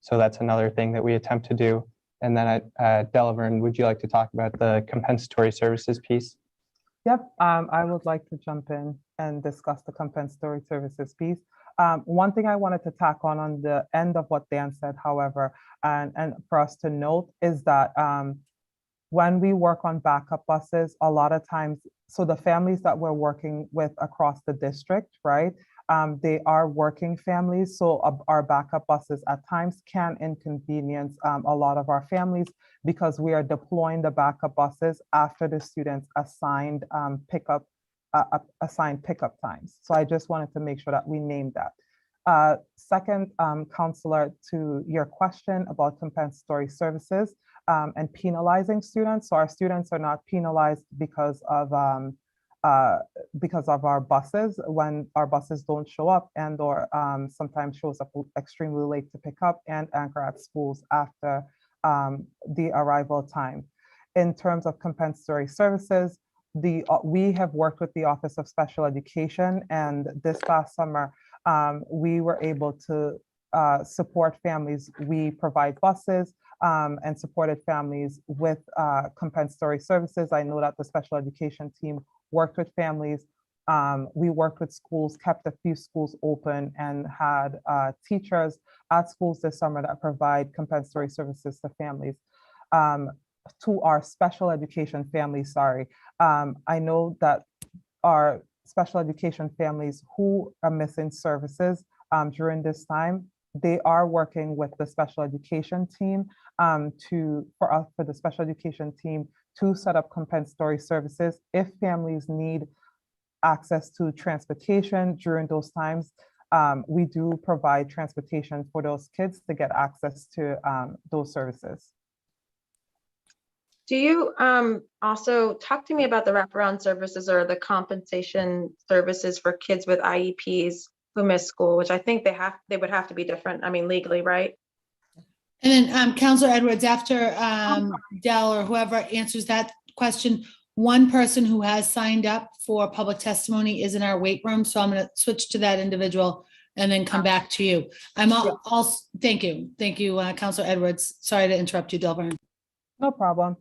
So that's another thing that we attempt to do. And then Delaverne, would you like to talk about the compensatory services piece?
Yep, I would like to jump in and discuss the compensatory services piece. One thing I wanted to tack on the end of what Dan said, however, and for us to note is that when we work on backup buses, a lot of times, so the families that we're working with across the district, right? They are working families, so our backup buses at times can inconvenience a lot of our families because we are deploying the backup buses after the students assigned pickup times. So I just wanted to make sure that we named that. Second, Counselor, to your question about compensatory services and penalizing students. So our students are not penalized because of our buses when our buses don't show up and or sometimes shows up extremely late to pick up and anchor at schools after the arrival time. In terms of compensatory services, we have worked with the Office of Special Education, and this past summer we were able to support families. We provide buses and supported families with compensatory services. I know that the special education team worked with families. We worked with schools, kept a few schools open, and had teachers at schools this summer that provide compensatory services to families. To our special education families, sorry. I know that our special education families who are missing services during this time, they are working with the special education team for the special education team to set up compensatory services if families need access to transportation during those times. We do provide transportation for those kids to get access to those services.
Do you also talk to me about the wraparound services or the compensation services for kids with IEPs who miss school, which I think they would have to be different. I mean, legally, right?
And then Counselor Edwards, after Dell or whoever answers that question, one person who has signed up for public testimony is in our wait room. So I'm going to switch to that individual and then come back to you. Also, thank you. Thank you, Counselor Edwards. Sorry to interrupt you, Delverne.
No problem.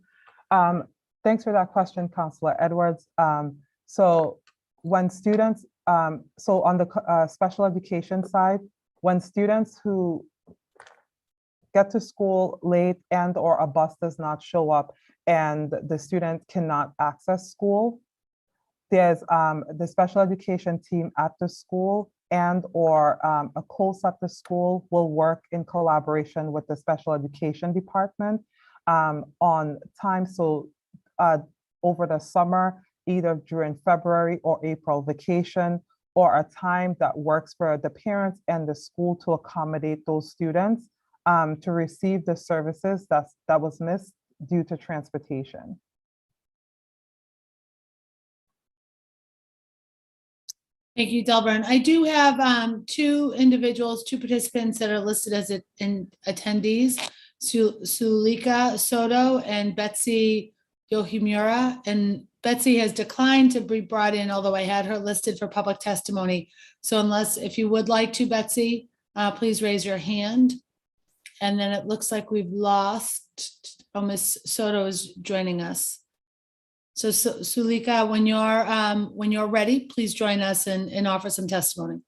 Thanks for that question, Counselor Edwards. So when students, so on the special education side, when students who get to school late and or a bus does not show up and the student cannot access school, there's the special education team at the school and or a COSE at the school will work in collaboration with the special education department on time. So over the summer, either during February or April vacation, or a time that works for the parents and the school to accommodate those students to receive the services that was missed due to transportation.
Thank you, Delburn. I do have two participants that are listed as attendees, Sulika Soto and Betsy Yohimura. And Betsy has declined to be brought in, although I had her listed for public testimony. So if you would like to, Betsy, please raise your hand. And then it looks like we've lost, Ms. Soto is joining us. So Sulika, when you're ready, please join us and offer some testimony.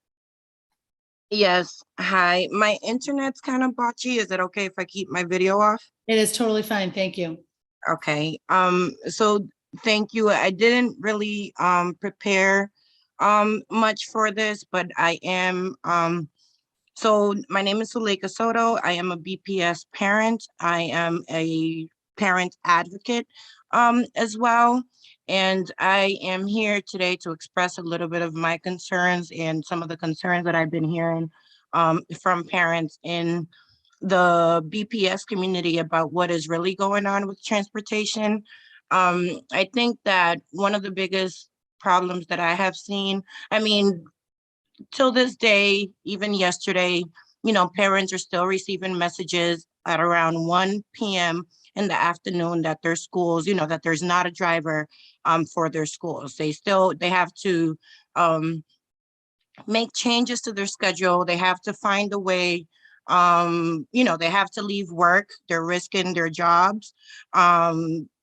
Yes, hi. My internet's kind of botchy. Is it okay if I keep my video off?
It is totally fine. Thank you.
Okay. So thank you. I didn't really prepare much for this, but I am so my name is Suleika Soto. I am a BPS parent. I am a parent advocate as well. And I am here today to express a little bit of my concerns and some of the concerns that I've been hearing from parents in the BPS community about what is really going on with transportation. I think that one of the biggest problems that I have seen, I mean, till this day, even yesterday, parents are still receiving messages at around 1 p.m. in the afternoon that their schools, that there's not a driver for their schools. They have to make changes to their schedule. They have to find a way, they have to leave work. They're risking their jobs.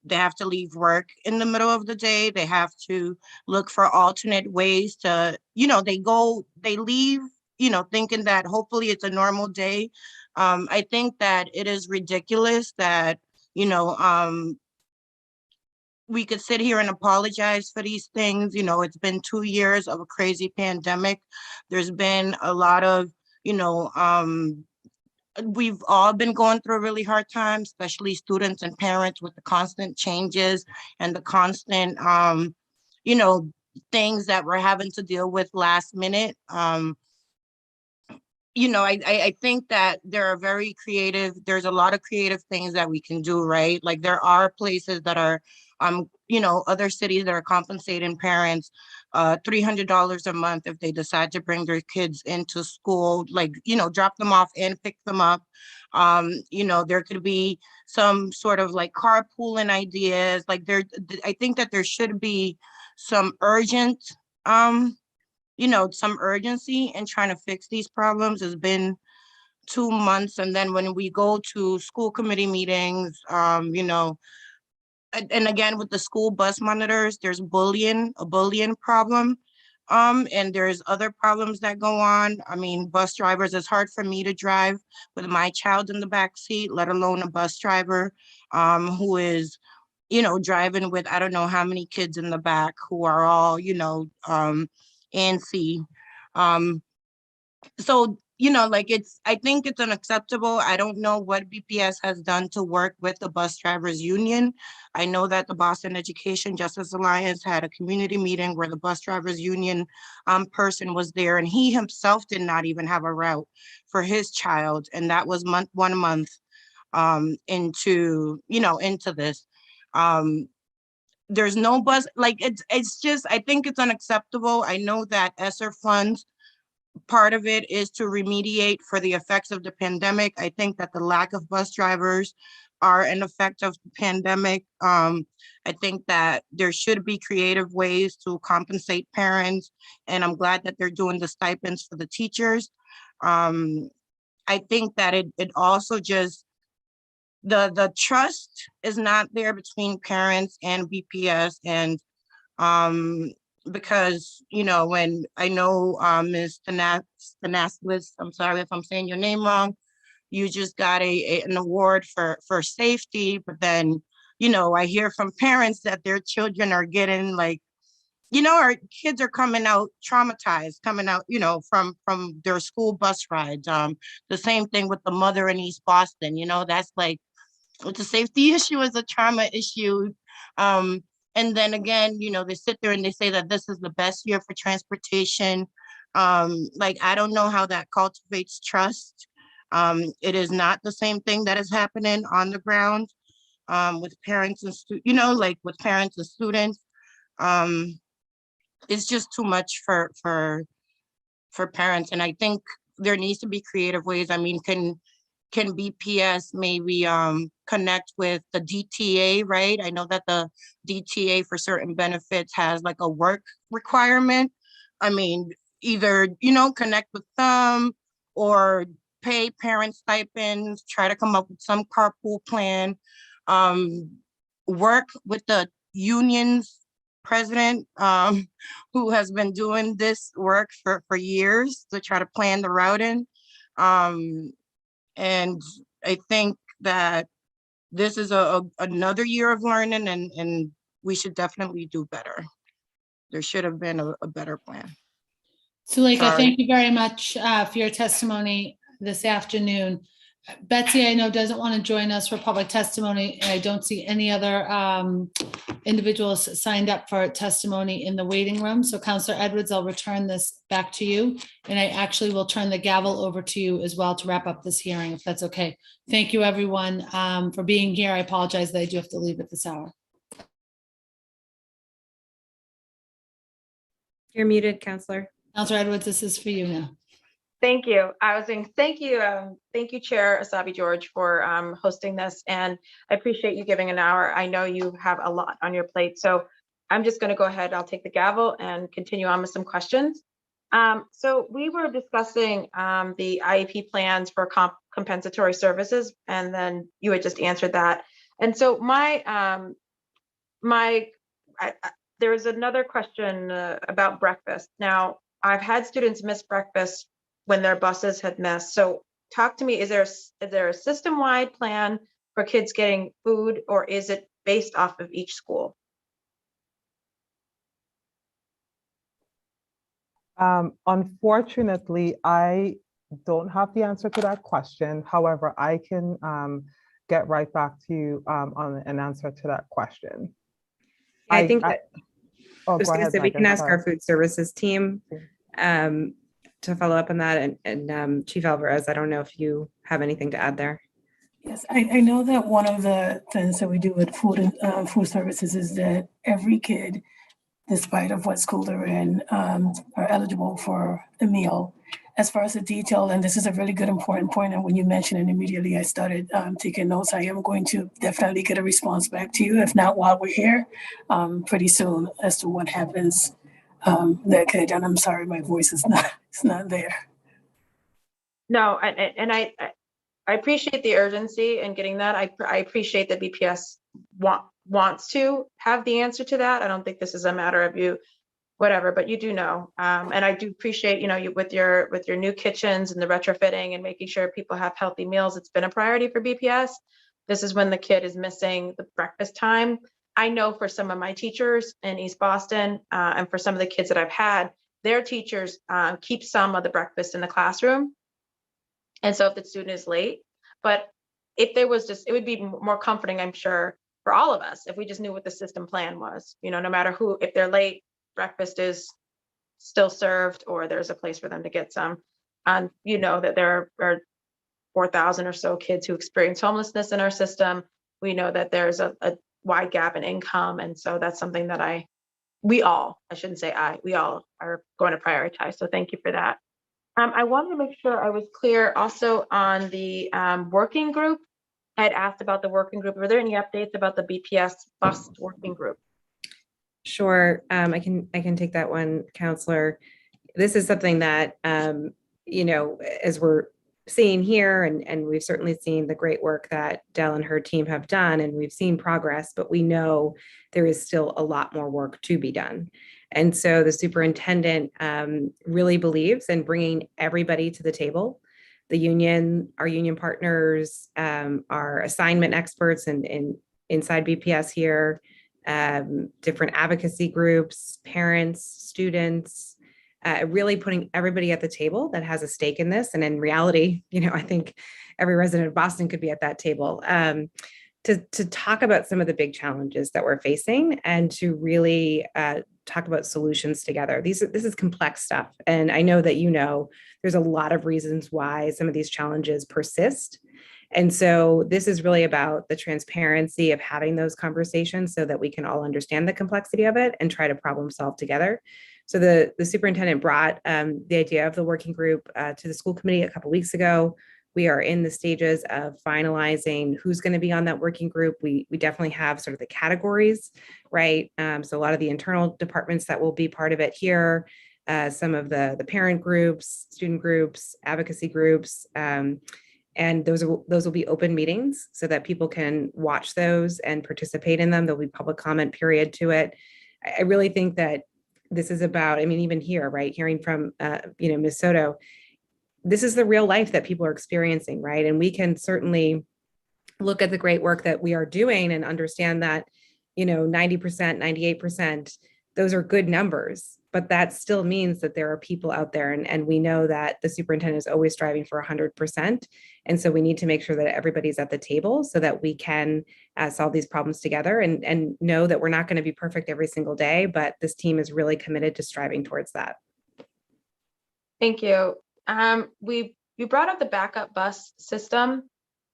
They have to leave work in the middle of the day. They have to look for alternate ways to, they leave, thinking that hopefully it's a normal day. I think that it is ridiculous that, we could sit here and apologize for these things. It's been 2 years of a crazy pandemic. There's been a lot of, we've all been going through a really hard time, especially students and parents, with the constant changes and the constant, things that we're having to deal with last minute. I think that there's a lot of creative things that we can do, right? Like there are places that are, other cities that are compensating parents $300 a month if they decide to bring their kids into school, like, drop them off and pick them up. There could be some sort of like carpooling ideas. I think that there should be some some urgency in trying to fix these problems. It's been 2 months. And then when we go to school committee meetings, and again, with the school bus monitors, there's a bullying problem. And there's other problems that go on. I mean, bus drivers, it's hard for me to drive with my child in the back seat, let alone a bus driver who is, driving with, I don't know how many kids in the back who are all, antsy. So, I think it's unacceptable. I don't know what BPS has done to work with the bus drivers union. I know that the Boston Education Justice Alliance had a community meeting where the bus drivers union person was there, and he himself did not even have a route for his child. And that was 1 month into this. There's no bus, it's just, I think it's unacceptable. I know that ESSER funds, part of it is to remediate for the effects of the pandemic. I think that the lack of bus drivers are an effect of the pandemic. I think that there should be creative ways to compensate parents, and I'm glad that they're doing the stipends for the teachers. I think that it also just, the trust is not there between parents and BPS, and because, when I know Ms. Thanaslis, I'm sorry if I'm saying your name wrong, you just got an award for safety, but then, I hear from parents that their children are getting our kids are coming out traumatized, from their school bus rides. The same thing with the mother in East Boston, that's it's a safety issue, it's a trauma issue. And then again, they sit there and they say that this is the best year for transportation. Like, I don't know how that cultivates trust. It is not the same thing that is happening on the ground with parents and like with parents and students. It's just too much for parents. And I think there needs to be creative ways. I mean, can BPS maybe connect with the DTA, right? I know that the DTA for certain benefits has like a work requirement. I mean, either, connect with them or pay parent stipends, try to come up with some carpool plan, work with the unions president who has been doing this work for years to try to plan the routing. And I think that this is another year of learning, and we should definitely do better. There should have been a better plan.
Suleika,
Sorry.
thank you very much for your testimony this afternoon. Betsy, I know, doesn't want to join us for public testimony, and I don't see any other individuals signed up for testimony in the waiting room. So Councillor Edwards, I'll return this back to you, and I actually will turn the gavel over to you as well to wrap up this hearing, if that's okay. Thank you, everyone, for being here. I apologize that I do have to leave at this hour.
You're muted, Councillor.
Councillor Edwards, this is for you now.
Thank you. I was saying thank you, Chair Asabi George, for hosting this, and I appreciate you giving an hour. I know you have a lot on your plate, so I'm just going to go ahead. I'll take the gavel and continue on with some questions. So we were discussing the IEP plans for compensatory services, and then you had just answered that. And so there was another question about breakfast. Now, I've had students miss breakfast when their buses had missed. So talk to me, is there a system-wide plan for kids getting food, or is it based off of each school?
Unfortunately, I don't have the answer to that question. However, I can get right back to you on an answer to that question.
I think that
oh,
I was
go
going to
ahead,
say we
Megan,
can ask
sorry.
our food services team to follow up on that. And Chief Alvarez, I don't know if you have anything to add there.
Yes, I know that one of the things that we do with food services is that every kid, despite of what school they're in, are eligible for a meal. As far as the detail, and this is a really good important point, and when you mentioned it immediately, I started taking notes. I am going to definitely get a response back to you, if not while we're here, pretty soon, as to what happens that kid. And I'm sorry, my voice is not there.
No, and I appreciate the urgency in getting that. I appreciate that BPS wants to have the answer to that. I don't think this is a matter of you, whatever, but you do know. And I do appreciate, you with your new kitchens and the retrofitting and making sure people have healthy meals. It's been a priority for BPS. This is when the kid is missing the breakfast time. I know for some of my teachers in East Boston, and for some of the kids that I've had, their teachers keep some of the breakfast in the classroom. And so if the student is late, but if there was it would be more comforting, I'm sure, for all of us, if we just knew what the system plan was, no matter who, if they're late, breakfast is still served, or there's a place for them to get some. And that there are 4,000 or so kids who experience homelessness in our system. We know that there's a wide gap in income. And so that's something that we all are going to prioritize. So thank you for that. I wanted to make sure I was clear also on the working group. I had asked about the working group. Were there any updates about the BPS bus working group?
Sure, I can take that one, Counselor. This is something that, as we're seeing here, and we've certainly seen the great work that Dell and her team have done, and we've seen progress, but we know there is still a lot more work to be done. And so the superintendent really believes in bringing everybody to the table. The union, our union partners, our assignment experts and inside BPS here, different advocacy groups, parents, students, really putting everybody at the table that has a stake in this. And in reality, I think every resident of Boston could be at that table to talk about some of the big challenges that we're facing and to really talk about solutions together. This is complex stuff. And I know that, there's a lot of reasons why some of these challenges persist. And so this is really about the transparency of having those conversations so that we can all understand the complexity of it and try to problem solve together. So the superintendent brought the idea of the working group to the school committee a couple of weeks ago. We are in the stages of finalizing who's going to be on that working group. We definitely have sort of the categories, right? So a lot of the internal departments that will be part of it here, some of the parent groups, student groups, advocacy groups, and those will be open meetings so that people can watch those and participate in them. There'll be public comment period to it. I really think that this is about, even here, right? Hearing from, Ms. Soto, this is the real life that people are experiencing, right? And we can certainly look at the great work that we are doing and understand that, 90%, 98%, those are good numbers, but that still means that there are people out there. And we know that the superintendent is always striving for 100%. And so we need to make sure that everybody's at the table so that we can solve these problems together and know that we're not going to be perfect every single day, but this team is really committed to striving towards that.
Thank you. You brought up the backup bus system,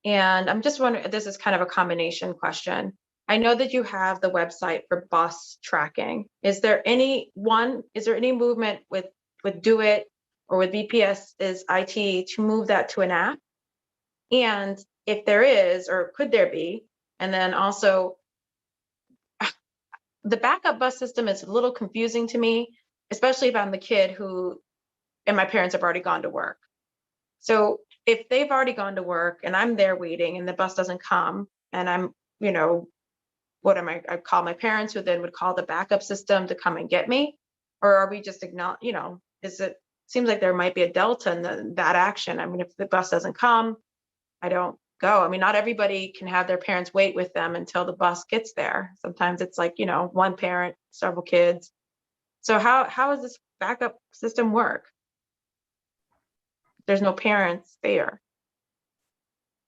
and I'm just wondering, this is kind of a combination question. I know that you have the website for bus tracking. Is there any movement with Do It or with VPS's IT to move that to an app? And if there is, or could there be, and then also the backup bus system is a little confusing to me, especially if I'm the kid and my parents have already gone to work. So if they've already gone to work and I'm there waiting and the bus doesn't come and I'm, I call my parents, who then would call the backup system to come and get me? Or are we just seems like there might be a delta in that action. If the bus doesn't come, I don't go. Not everybody can have their parents wait with them until the bus gets there. Sometimes it's like, one parent, several kids. So how does this backup system work? There's no parents there.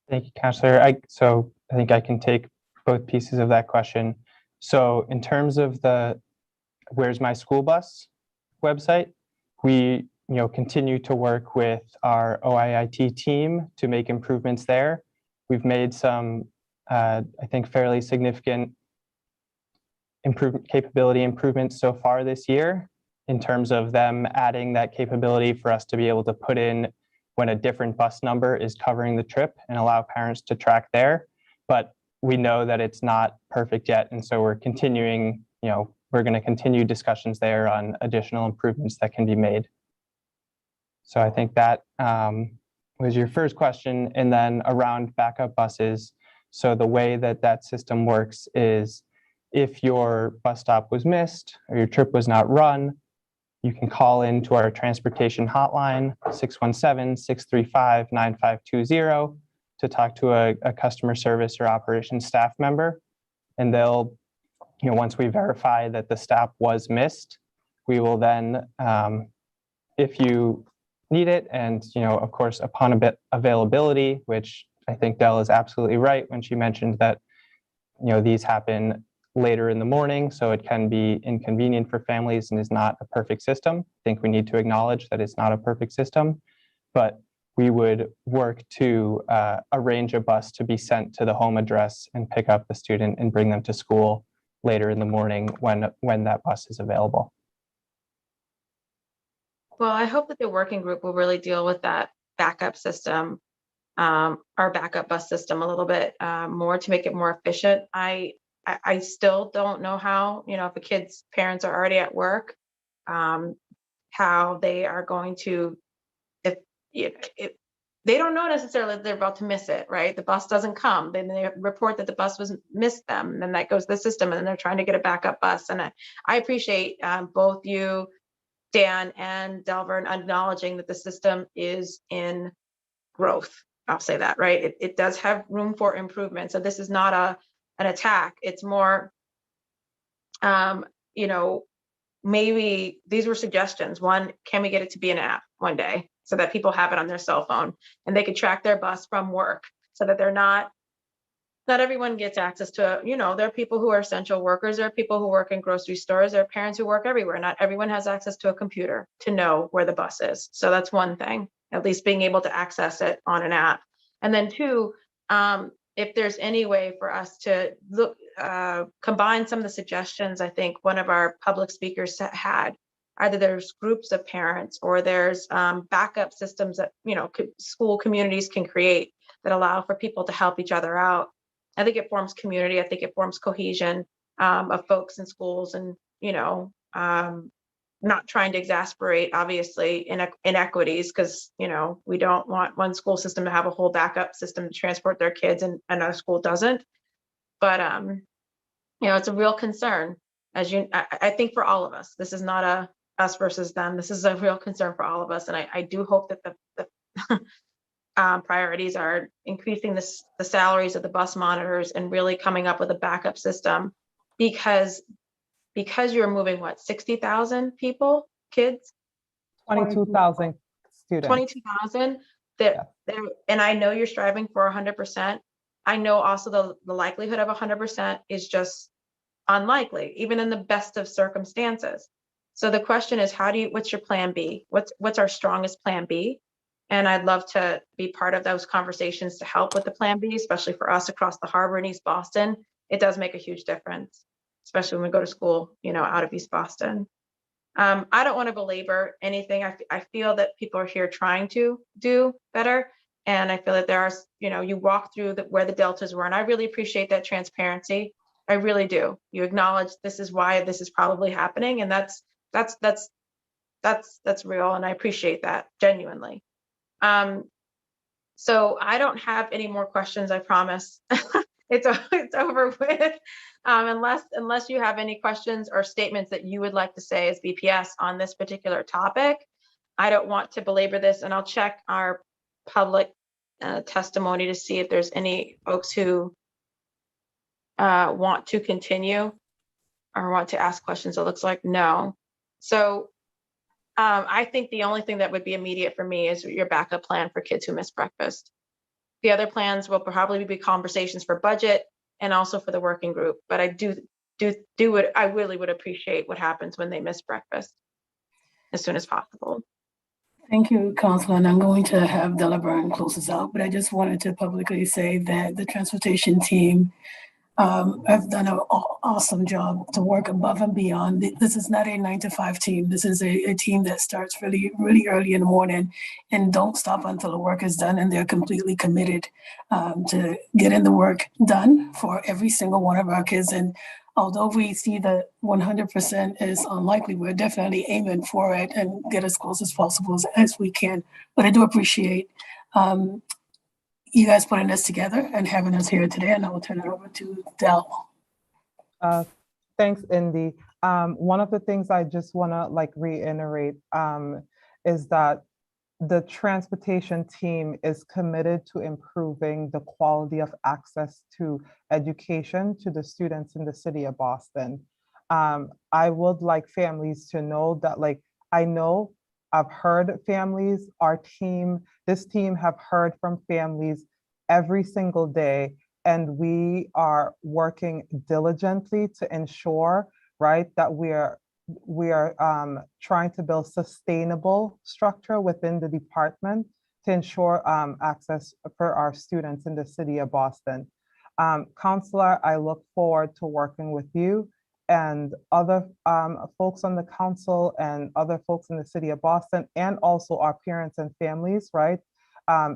Thank you, Counselor. So I think I can take both pieces of that question. So in terms of the Where's My School Bus website, we continue to work with our OIIT team to make improvements there. We've made some, I think, fairly significant capability improvements so far this year in terms of them adding that capability for us to be able to put in when a different bus number is covering the trip and allow parents to track there. But we know that it's not perfect yet. And so we're continuing, we're going to continue discussions there on additional improvements that can be made. So I think that was your first question. And then around backup buses. So the way that system works is if your bus stop was missed or your trip was not run, you can call into our transportation hotline, 617-635-9520, to talk to a customer service or operations staff member. And they'll, once we verify that the stop was missed, we will then, if you need it, and of course, upon a bit availability, which I think Dell is absolutely right when she mentioned that, these happen later in the morning, so it can be inconvenient for families and is not a perfect system. I think we need to acknowledge that it's not a perfect system, but we would work to arrange a bus to be sent to the home address and pick up the student and bring them to school later in the morning when that bus is available.
Well, I hope that the working group will really deal with that backup system, our backup bus system a little bit more to make it more efficient. I still don't know how, if a kid's parents are already at work, how they are going to, if they don't know necessarily that they're about to miss it, right? The bus doesn't come, then they report that the bus was missed them, and then that goes to the system, and then they're trying to get a backup bus. And I appreciate both you, Dan and Delver, acknowledging that the system is in growth. I'll say that, right? It does have room for improvement. So this is not an attack. It's more, maybe these were suggestions. One, can we get it to be an app one day so that people have it on their cell phone and they can track their bus from work so that they're not not everyone gets access to, there are people who are essential workers, there are people who work in grocery stores, there are parents who work everywhere. Not everyone has access to a computer to know where the bus is. So that's one thing, at least being able to access it on an app. And then two, if there's any way for us to look, combine some of the suggestions, I think one of our public speakers had, either there's groups of parents or there's backup systems that, school communities can create that allow for people to help each other out. I think it forms community. I think it forms cohesion of folks in schools, and not trying to exasperate, obviously, inequities, because we don't want one school system to have a whole backup system to transport their kids and another school doesn't. But it's a real concern, I think, for all of us. This is not a us versus them. This is a real concern for all of us, and I do hope that the priorities are increasing the salaries of the bus monitors and really coming up with a backup system, because you're moving 60,000 people, kids,
22,000 students.
22,000 that, and I know you're striving for 100%. I know also the likelihood of 100% is just unlikely, even in the best of circumstances. So the question is, what's your plan B? What's our strongest plan B? And I'd love to be part of those conversations to help with the plan B, especially for us across the harbor in East Boston. It does make a huge difference, especially when we go to school, out of East Boston. I don't want to belabor anything. I feel that people are here trying to do better. And I feel that there are, you walk through where the deltas were. And I really appreciate that transparency. I really do. You acknowledge this is why this is probably happening. And that's real. And I appreciate that genuinely. So I don't have any more questions, I promise. It's over with. Unless you have any questions or statements that you would like to say as BPS on this particular topic, I don't want to belabor this, and I'll check our public testimony to see if there's any folks who want to continue or want to ask questions. It looks like no. So I think the only thing that would be immediate for me is your backup plan for kids who miss breakfast. The other plans will probably be conversations for budget and also for the working group. But I I really would appreciate what happens when they miss breakfast as soon as possible.
Thank you, Councilor. And I'm going to have Della Byrne close us out, but I just wanted to publicly say that the transportation team have done an awesome job to work above and beyond. This is not a 9-to-5 team. This is a team that starts really, really early in the morning and don't stop until the work is done. And they're completely committed to getting the work done for every single one of our kids. And although we see that 100% is unlikely, we're definitely aiming for it and get as close as possible as we can. But I do appreciate you guys putting this together and having us here today, and I will turn it over to Del.
Thanks, Indy. One of the things I just want to reiterate is that the transportation team is committed to improving the quality of access to education to the students in the city of Boston. I would like families to know that, I know I've heard families, this team have heard from families every single day, and we are working diligently to ensure, that we are trying to build sustainable structure within the department to ensure access for our students in the city of Boston. Counselor, I look forward to working with you and other folks on the council and other folks in the city of Boston, and also our parents and families,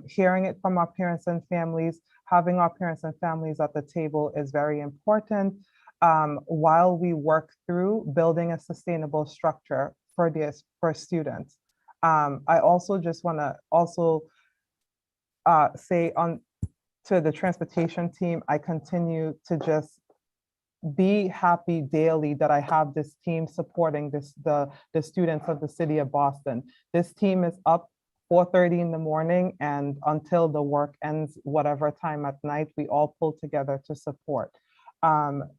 hearing it from our parents and families, having our parents and families at the table is very important while we work through building a sustainable structure for students. I also just want to say to the transportation team, I continue to just be happy daily that I have this team supporting the students of the city of Boston. This team is up 4:30 in the morning and until the work ends, whatever time at night, we all pull together to support.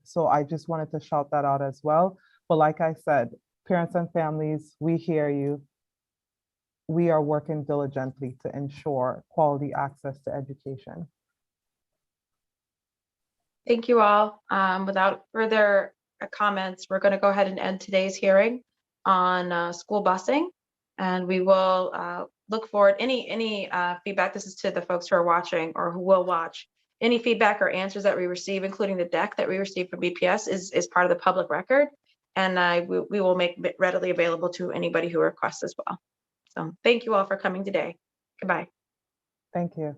So I just wanted to shout that out as well. But like I said, parents and families, we hear you. We are working diligently to ensure quality access to education.
Thank you all. Without further comments, we're going to go ahead and end today's hearing on school busing. And we will look forward, any feedback, this is to the folks who are watching or who will watch, any feedback or answers that we receive, including the deck that we received from BPS is part of the public record. And we will make it readily available to anybody who requests as well. So thank you all for coming today. Goodbye.
Thank you.